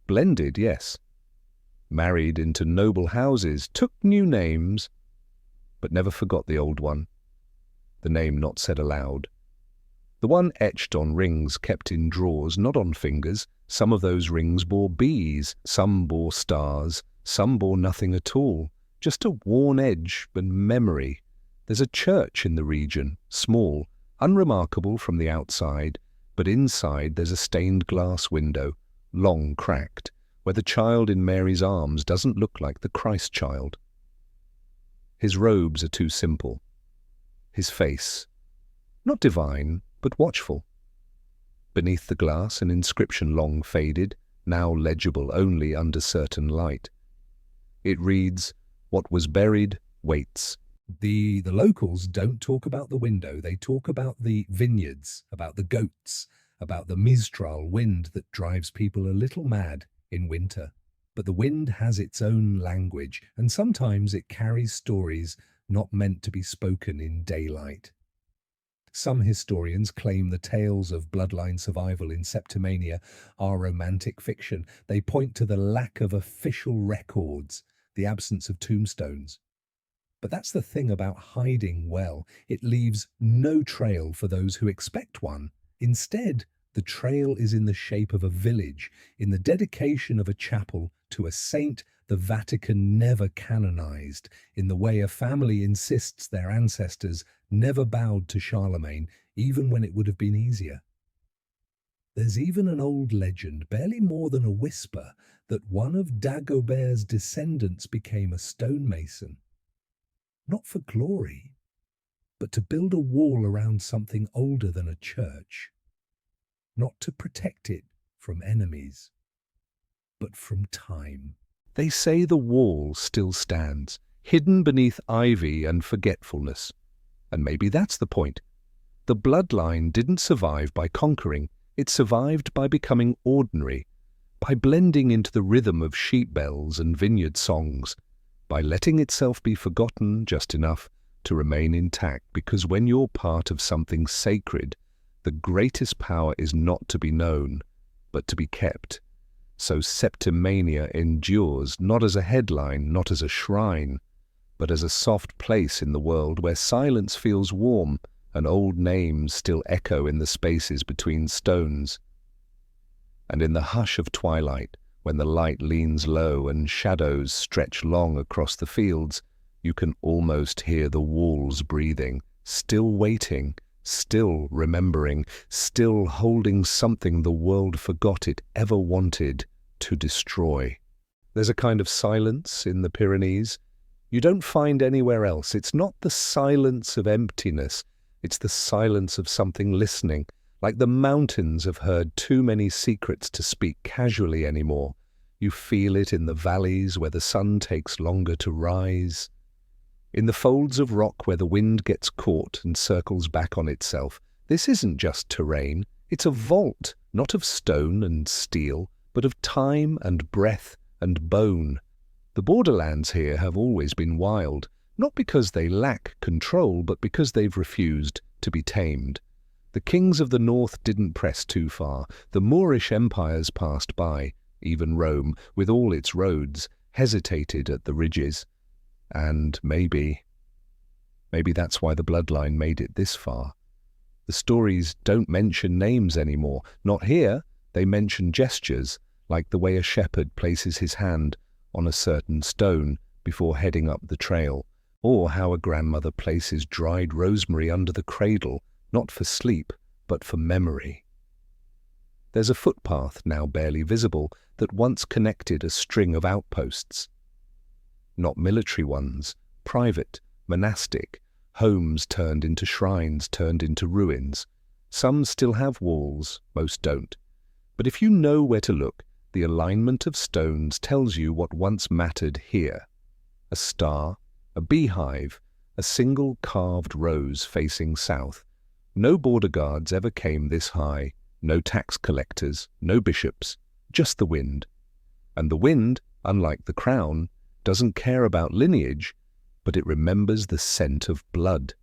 Blended, yes. Married into noble houses, took new names, but never forgot the old one. The name not said aloud. The one etched on rings kept in drawers, not on fingers. Some of those rings bore bees, some bore stars, some bore nothing at all, just a worn edge and memory. There's a church in the region, small, unremarkable from the outside, but inside there's a stained glass window, long cracked, where the child in Mary's arms doesn't look like the Christ child. His robes are too simple. His face, not divine, but watchful. Beneath the glass, an inscription long faded, now legible only under certain light. It reads, "What was buried waits." The locals don't talk about the window. They talk about the vineyards, about the goats, about the Mistral wind that drives people a little mad in winter. But the wind has its own language, and sometimes it carries stories not meant to be spoken in daylight. Some historians claim the tales of bloodline survival in Septimania are romantic fiction. They point to the lack of official records, the absence of tombstones. But that's the thing about hiding well. It leaves no trail for those who expect one. Instead, the trail is in the shape of a village, in the dedication of a chapel to a saint the Vatican never canonized, in the way a family insists their ancestors never bowed to Charlemagne, even when it would have been easier. There's even an old legend, barely more than a whisper, that one of Dagobert's descendants became a stonemason. Not for glory, but to build a wall around something older than a church. Not to protect it from enemies, but from time. They say the wall still stands, hidden beneath ivy and forgetfulness. And maybe that's the point. The bloodline didn't survive by conquering. It survived by becoming ordinary, by blending into the rhythm of sheep bells and vineyard songs, by letting itself be forgotten just enough to remain intact, because when you're part of something sacred, the greatest power is not to be known, but to be kept. So Septimania endures, not as a headline, not as a shrine, but as a soft place in the world where silence feels warm and old names still echo in the spaces between stones. And in the hush of twilight, when the light leans low and shadows stretch long across the fields, you can almost hear the walls breathing, still waiting, still remembering, still holding something the world forgot it ever wanted to destroy. There's a kind of silence in the Pyrenees you don't find anywhere else. It's not the silence of emptiness, it's the silence of something listening, like the mountains have heard too many secrets to speak casually anymore. You feel it in the valleys where the sun takes longer to rise, in the folds of rock where the wind gets caught and circles back on itself. This isn't just terrain, it's a vault, not of stone and steel, but of time and breath and bone. The borderlands here have always been wild, not because they lack control, but because they've refused to be tamed. The kings of the north didn't press too far. The Moorish empires passed by. Even Rome, with all its roads, hesitated at the ridges. And maybe that's why the bloodline made it this far. The stories don't mention names anymore. Not here. They mention gestures, like the way a shepherd places his hand on a certain stone before heading up the trail, or how a grandmother places dried rosemary under the cradle, not for sleep, but for memory. There's a footpath, now barely visible, that once connected a string of outposts. Not military ones, private, monastic, homes turned into shrines, turned into ruins. Some still have walls, most don't. But if you know where to look, the alignment of stones tells you what once mattered here. A star, a beehive, a single carved rose facing south. No border guards ever came this high, no tax collectors, no bishops, just the wind. And the wind, unlike the crown, doesn't care about lineage, but it remembers the scent of blood.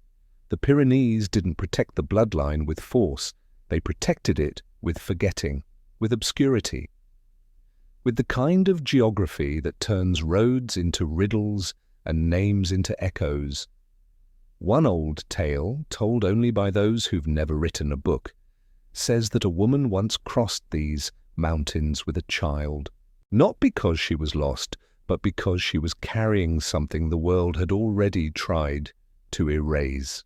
The Pyrenees didn't protect the bloodline with force, they protected it with forgetting, with obscurity. With the kind of geography that turns roads into riddles and names into echoes. One old tale, told only by those who've never written a book, says that a woman once crossed these mountains with a child, not because she was lost, but because she was carrying something the world had already tried to erase.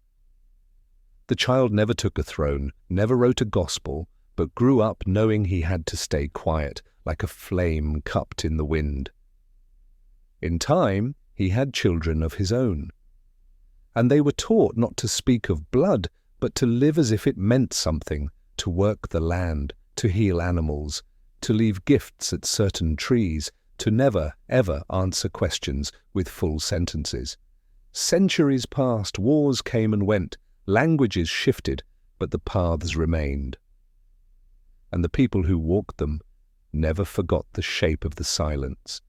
The child never took a throne, never wrote a gospel, but grew up knowing he had to stay quiet, like a flame cupped in the wind. In time, he had children of his own. And they were taught not to speak of blood, but to live as if it meant something, to work the land, to heal animals, to leave gifts at certain trees, to never, ever answer questions with full sentences. Centuries passed, wars came and went, languages shifted, but the paths remained. And the people who walked them never forgot the shape of the silence.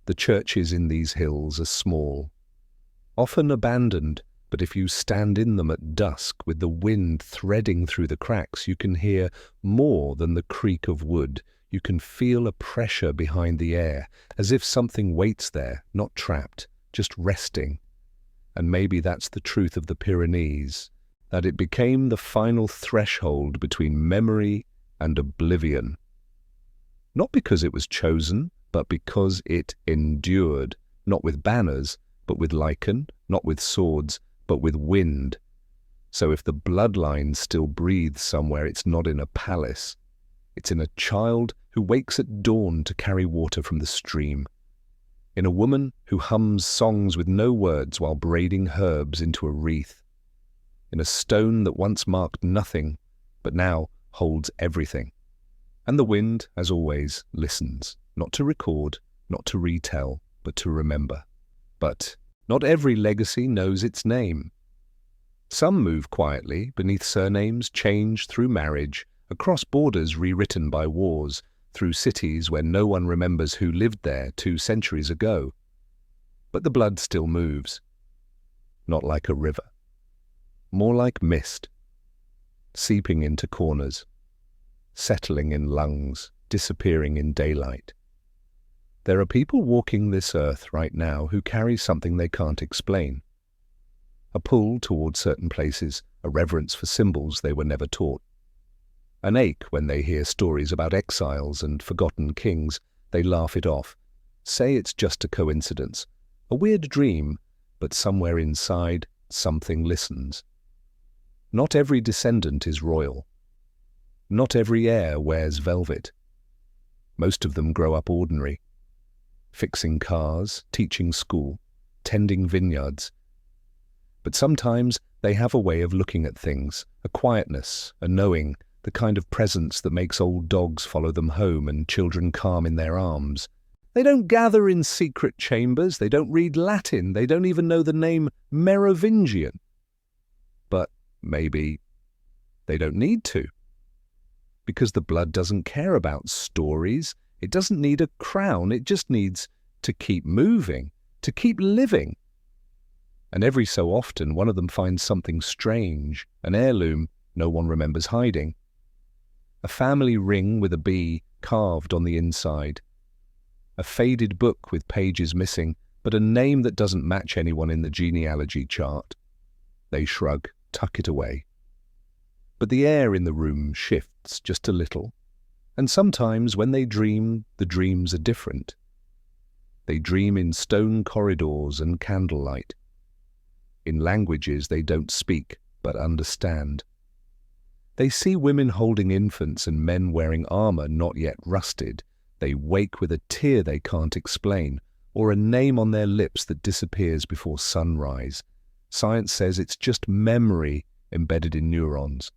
The churches in these hills are small, often abandoned, but if you stand in them at dusk with the wind threading through the cracks, you can hear more than the creak of wood. You can feel a pressure behind the air, as if something waits there, not trapped, just resting. And maybe that's the truth of the Pyrenees, that it became the final threshold between memory and oblivion. Not because it was chosen, but because it endured, not with banners, but with lichen, not with swords, but with wind. So if the bloodline still breathes somewhere, it's not in a palace. It's in a child who wakes at dawn to carry water from the stream. In a woman who hums songs with no words while braiding herbs into a wreath. In a stone that once marked nothing, but now holds everything. And the wind, as always, listens, not to record, not to retell, but to remember. But not every legacy knows its name. Some move quietly beneath surnames changed through marriage, across borders rewritten by wars, through cities where no one remembers who lived there 2 centuries ago. But the blood still moves. Not like a river. More like mist, seeping into corners, settling in lungs, disappearing in daylight. There are people walking this earth right now who carry something they can't explain. A pull towards certain places, a reverence for symbols they were never taught. An ache when they hear stories about exiles and forgotten kings. They laugh it off, say it's just a coincidence, a weird dream, but somewhere inside something listens. Not every descendant is royal. Not every heir wears velvet. Most of them grow up ordinary, fixing cars, teaching school, tending vineyards. But sometimes they have a way of looking at things, a quietness, a knowing, the kind of presence that makes old dogs follow them home and children calm in their arms. They don't gather in secret chambers, they don't read Latin, they don't even know the name Merovingian. But maybe they don't need to. Because the blood doesn't care about stories, it doesn't need a crown, it just needs to keep moving, to keep living. And every so often one of them finds something strange, an heirloom no one remembers hiding. A family ring with a bee carved on the inside. A faded book with pages missing, but a name that doesn't match anyone in the genealogy chart. They shrug, tuck it away. But the air in the room shifts just a little, and sometimes when they dream, the dreams are different. They dream in stone corridors and candlelight, in languages they don't speak but understand. They see women holding infants and men wearing armor not yet rusted. They wake with a tear they can't explain, or a name on their lips that disappears before sunrise. Science says it's just memory embedded in neurons.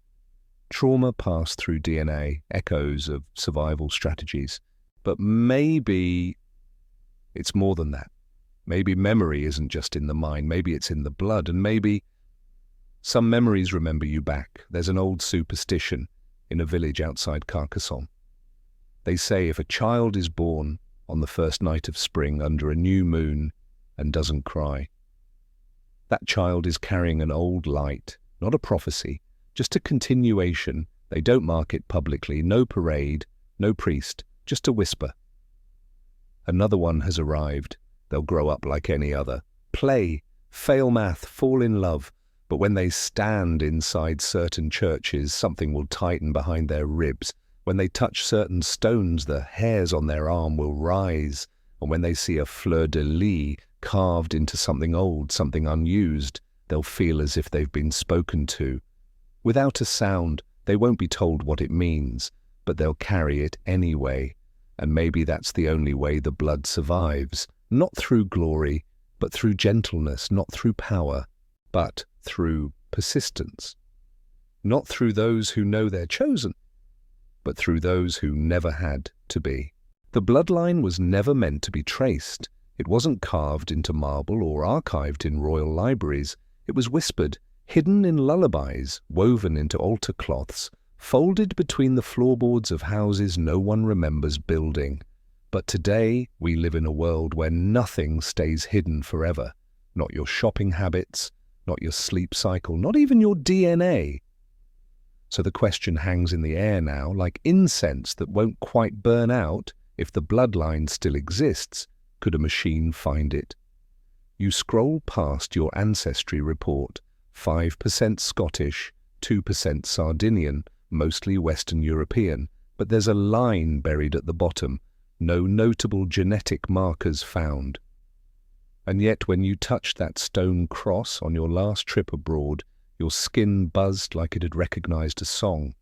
Trauma passed through DNA, echoes of survival strategies. But maybe it's more than that. Maybe memory isn't just in the mind, maybe it's in the blood, and maybe some memories remember you back. There's an old superstition in a village outside Carcassonne. They say if a child is born on the first night of spring under a new moon and doesn't cry, that child is carrying an old light, not a prophecy, just a continuation. They don't mark it publicly, no parade, no priest, just a whisper. Another one has arrived. They'll grow up like any other. Play, fail math, fall in love. But when they stand inside certain churches, something will tighten behind their ribs. When they touch certain stones, the hairs on their arm will rise. And when they see a fleur-de-lis carved into something old, something unused, they'll feel as if they've been spoken to. Without a sound, they won't be told what it means, but they'll carry it anyway. And maybe that's the only way the blood survives. Not through glory, but through gentleness, not through power, but through persistence. Not through those who know they're chosen, but through those who never had to be. The bloodline was never meant to be traced. It wasn't carved into marble or archived in royal libraries. It was whispered, hidden in lullabies, woven into altar cloths, folded between the floorboards of houses no one remembers building. But today, we live in a world where nothing stays hidden forever. Not your shopping habits, not your sleep cycle, not even your DNA. So the question hangs in the air now, like incense that won't quite burn out. If the bloodline still exists, could a machine find it? You scroll past your ancestry report, 5% Scottish, 2% Sardinian, mostly Western European, but there's a line buried at the bottom. No notable genetic markers found. And yet when you touched that stone cross on your last trip abroad, your skin buzzed like it had recognized a song.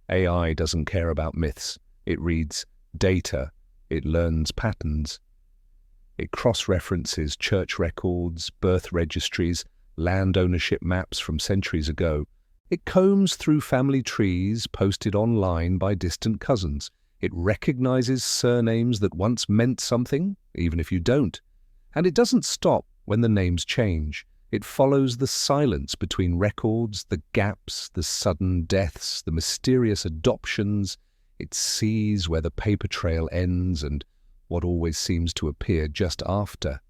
AI doesn't care about myths. It reads data. It learns patterns. It cross-references church records, birth registries, land ownership maps from centuries ago. It combs through family trees posted online by distant cousins. It recognizes surnames that once meant something, even if you don't. And it doesn't stop when the names change. It follows the silence between records, the gaps, the sudden deaths, the mysterious adoptions. It sees where the paper trail ends and what always seems to appear just after.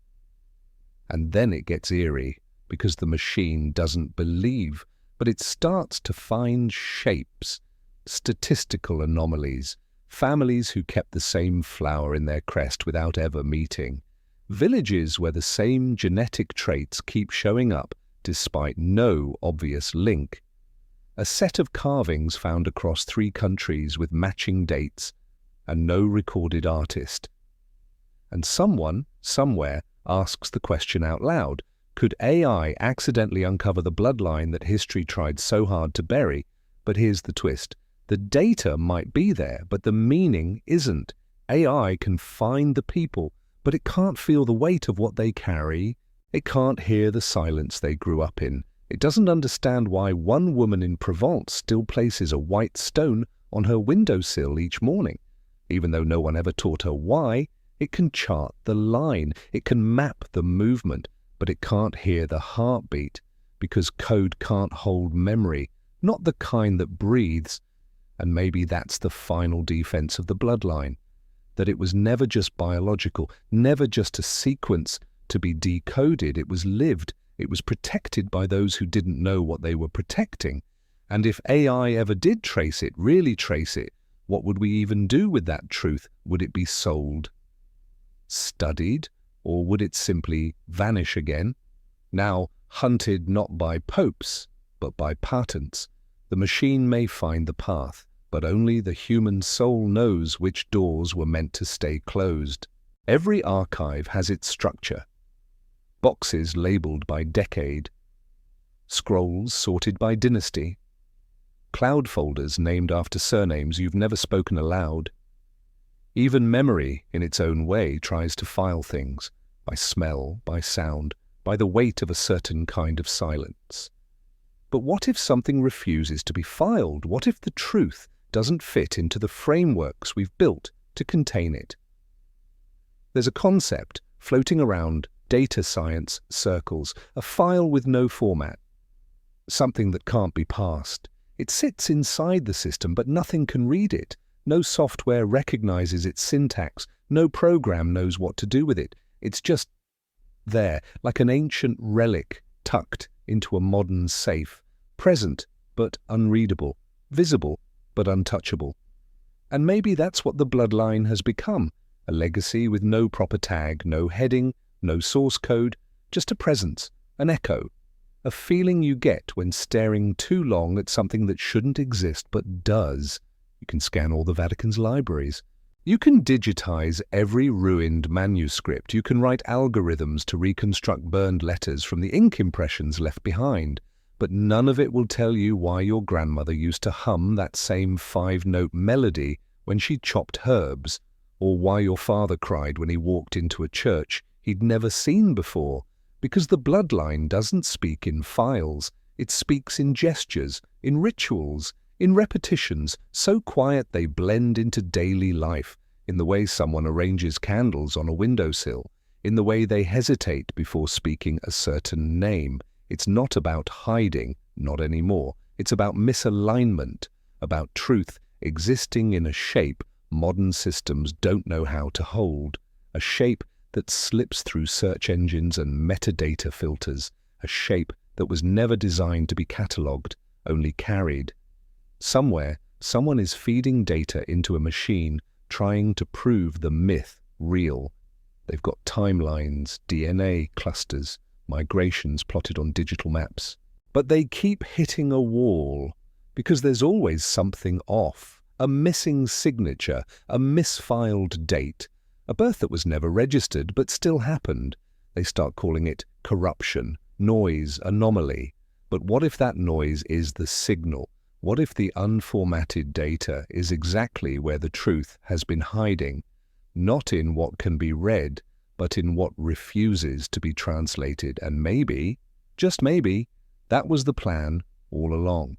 And then it gets eerie, because the machine doesn't believe, but it starts to find shapes, statistical anomalies, families who kept the same flower in their crest without ever meeting, villages where the same genetic traits keep showing up despite no obvious link, a set of carvings found across 3 countries with matching dates and no recorded artist. And someone, somewhere, asks the question out loud, could AI accidentally uncover the bloodline that history tried so hard to bury? But here's the twist. The data might be there, but the meaning isn't. AI can find the people, but it can't feel the weight of what they carry. It can't hear the silence they grew up in. It doesn't understand why one woman in Provence still places a white stone on her windowsill each morning. Even though no one ever taught her why, it can chart the line, it can map the movement, but it can't hear the heartbeat, because code can't hold memory, not the kind that breathes. And maybe that's the final defense of the bloodline, that it was never just biological, never just a sequence to be decoded. It was lived, it was protected by those who didn't know what they were protecting. And if AI ever did trace it, really trace it, what would we even do with that truth? Would it be sold, studied, Or would it simply vanish again? Now hunted not by popes, but by patents, the machine may find the path, but only the human soul knows which doors were meant to stay closed. Every archive has its structure. Boxes labelled by decade, scrolls sorted by dynasty, cloud folders named after surnames you've never spoken aloud. Even memory, in its own way, tries to file things, by smell, by sound, by the weight of a certain kind of silence. But what if something refuses to be filed? What if the truth doesn't fit into the frameworks we've built to contain it? There's a concept floating around data science circles, a file with no format, something that can't be parsed. It sits inside the system, but nothing can read it. No software recognizes its syntax. No program knows what to do with it. It's just there, like an ancient relic tucked into a modern safe, present but unreadable, visible but untouchable. And maybe that's what the Bloodline has become, a legacy with no proper tag, no heading, no source code, just a presence, an echo, a feeling you get when staring too long at something that shouldn't exist but does. You can scan all the Vatican's libraries. You can digitize every ruined manuscript. You can write algorithms to reconstruct burned letters from the ink impressions left behind. But none of it will tell you why your grandmother used to hum that same 5-note melody when she chopped herbs, or why your father cried when he walked into a church he'd never seen before. Because the Bloodline doesn't speak in files. It speaks in gestures, in rituals, in repetitions, so quiet they blend into daily life, in the way someone arranges candles on a windowsill, in the way they hesitate before speaking a certain name. It's not about hiding, not anymore. It's about misalignment, about truth existing in a shape modern systems don't know how to hold, a shape that slips through search engines and metadata filters, a shape that was never designed to be catalogued, only carried. Somewhere, someone is feeding data into a machine, trying to prove the myth real. They've got timelines, DNA clusters, migrations plotted on digital maps. But they keep hitting a wall, because there's always something off, a missing signature, a misfiled date, a birth that was never registered but still happened. They start calling it corruption, noise, anomaly. But what if that noise is the signal? What if the unformatted data is exactly where the truth has been hiding, not in what can be read, but in what refuses to be translated? And maybe, just maybe, that was the plan all along.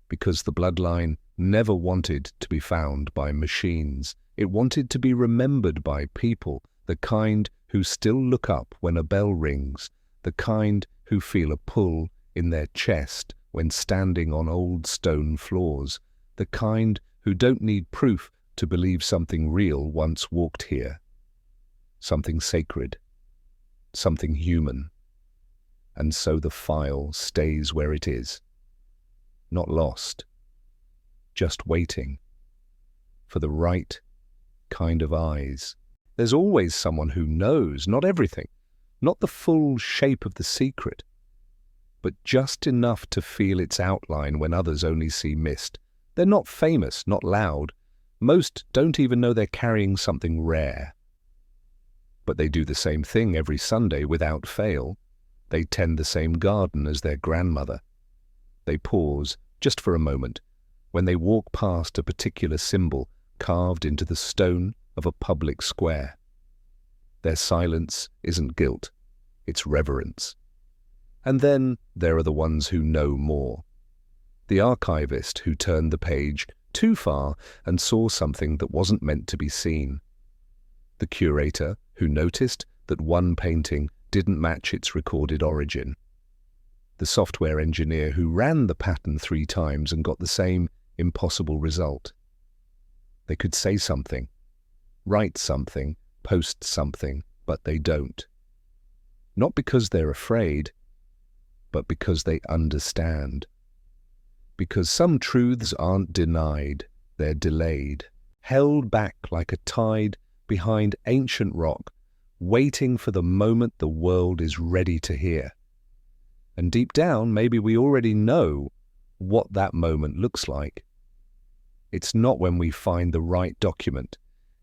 Because the Bloodline never wanted to be found by machines. It wanted to be remembered by people, the kind who still look up when a bell rings, the kind who feel a pull in their chest when standing on old stone floors, the kind who don't need proof to believe something real once walked here. Something sacred, something human. And so the file stays where it is, not lost, just waiting for the right kind of eyes. There's always someone who knows, not everything, not the full shape of the secret, but just enough to feel its outline when others only see mist. They're not famous, not loud. Most don't even know they're carrying something rare. But they do the same thing every Sunday without fail. They tend the same garden as their grandmother. They pause, just for a moment, when they walk past a particular symbol carved into the stone of a public square. Their silence isn't guilt, it's reverence. And then there are the ones who know more. The archivist who turned the page too far and saw something that wasn't meant to be seen. The curator who noticed that one painting didn't match its recorded origin. The software engineer who ran the pattern 3 times and got the same impossible result. They could say something, write something, post something, but they don't. Not because they're afraid, but because they understand. Because some truths aren't denied, they're delayed, held back like a tide behind ancient rock, waiting for the moment the world is ready to hear. And deep down, maybe we already know what that moment looks like. It's not when we find the right document.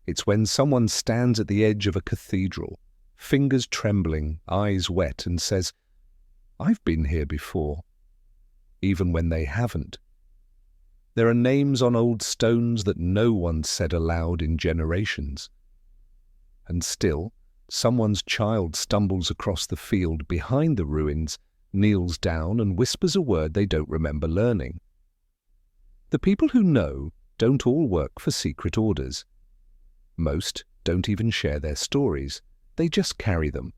It's when someone stands at the edge of a cathedral, fingers trembling, eyes wet, and says, "I've been here before," even when they haven't. There are names on old stones that no one said aloud in generations. And still, someone's child stumbles across the field behind the ruins, kneels down and whispers a word they don't remember learning. The people who know don't all work for secret orders. Most don't even share their stories. They just carry them,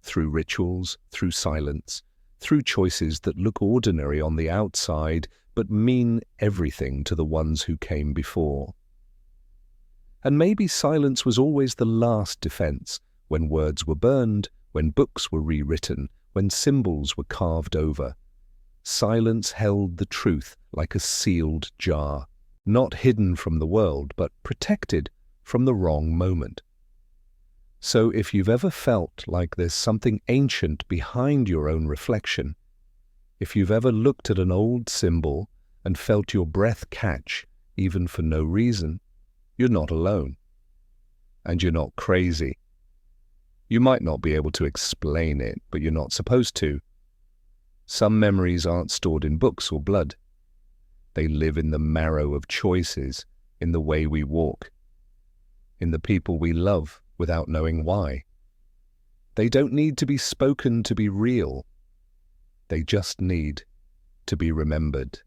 through rituals, through silence, through choices that look ordinary on the outside but mean everything to the ones who came before. And maybe silence was always the last defense, when words were burned, when books were rewritten, when symbols were carved over. Silence held the truth like a sealed jar, not hidden from the world, but protected from the wrong moment. So if you've ever felt like there's something ancient behind your own reflection, if you've ever looked at an old symbol and felt your breath catch, even for no reason, you're not alone. And you're not crazy. You might not be able to explain it, but you're not supposed to. Some memories aren't stored in books or blood. They live in the marrow of choices, in the way we walk, in the people we love without knowing why. They don't need to be spoken to be real. They just need to be remembered.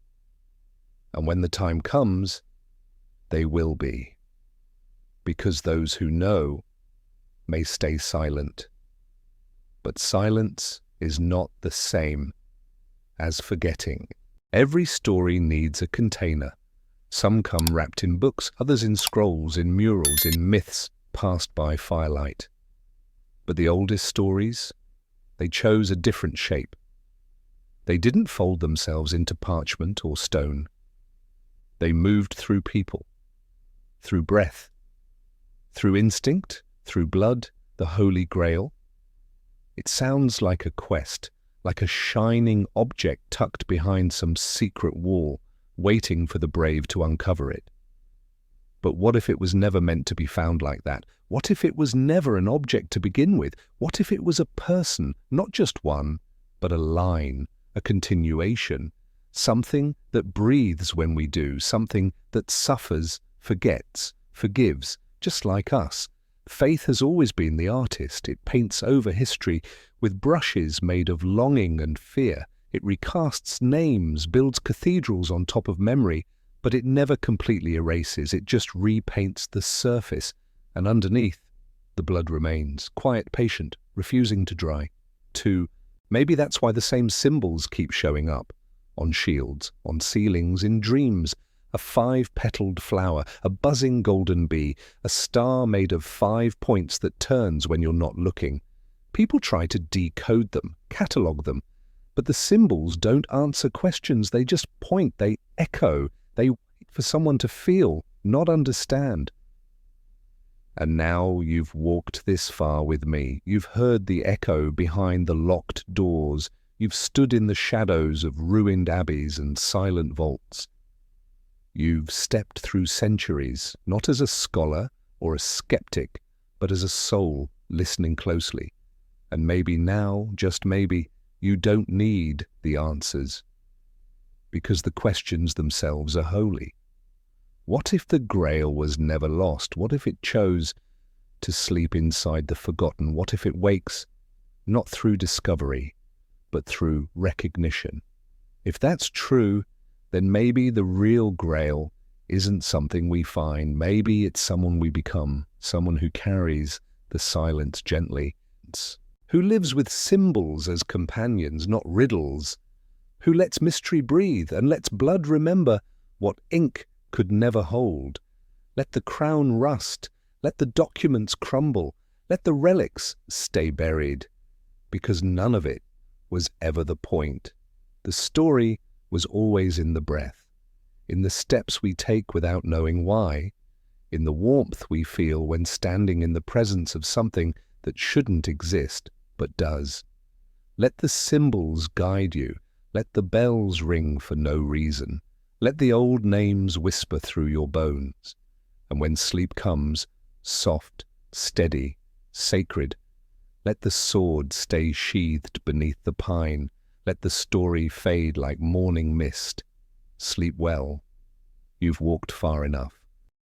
And when the time comes, they will be. Because those who know may stay silent. But silence is not the same as forgetting. Every story needs a container. Some come wrapped in books, others in scrolls, in murals, in myths passed by firelight. But the oldest stories, they chose a different shape. They didn't fold themselves into parchment or stone. They moved through people, through breath, through instinct, through blood, the Holy Grail. It sounds like a quest, like a shining object tucked behind some secret wall, waiting for the brave to uncover it. But what if it was never meant to be found like that? What if it was never an object to begin with? What if it was a person, not just one, but a line, a continuation, something that breathes when we do, something that suffers, forgets, forgives, just like us? Faith has always been the artist. It paints over history with brushes made of longing and fear. It recasts names, builds cathedrals on top of memory, but it never completely erases. It just repaints the surface, and underneath, the blood remains, quiet, patient, refusing to dry. 2. Maybe that's why the same symbols keep showing up, on shields, on ceilings, in dreams. A 5-petaled flower, a buzzing golden bee, a star made of 5 points that turns when you're not looking. People try to decode them, catalogue them, but the symbols don't answer questions. They just point, they echo, they wait for someone to feel, not understand. And now you've walked this far with me. You've heard the echo behind the locked doors. You've stood in the shadows of ruined abbeys and silent vaults. You've stepped through centuries, not as a scholar or a skeptic, but as a soul listening closely. And maybe now, just maybe, you don't need the answers, because the questions themselves are holy. What if the Grail was never lost? What if it chose to sleep inside the forgotten? What if it wakes not through discovery, but through recognition? If that's true, then maybe the real Grail isn't something we find. Maybe it's someone we become, someone who carries the silence gently, who lives with symbols as companions, not riddles, who lets mystery breathe and lets blood remember what ink could never hold. Let the crown rust, let the documents crumble, let the relics stay buried, because none of it was ever the point. The story was always in the breath, in the steps we take without knowing why, in the warmth we feel when standing in the presence of something that shouldn't exist but does. Let the symbols guide you. Let the bells ring for no reason. Let the old names whisper through your bones. And when sleep comes, soft, steady, sacred, let the sword stay sheathed beneath the pine. Let the story fade like morning mist. Sleep well. You've walked far enough.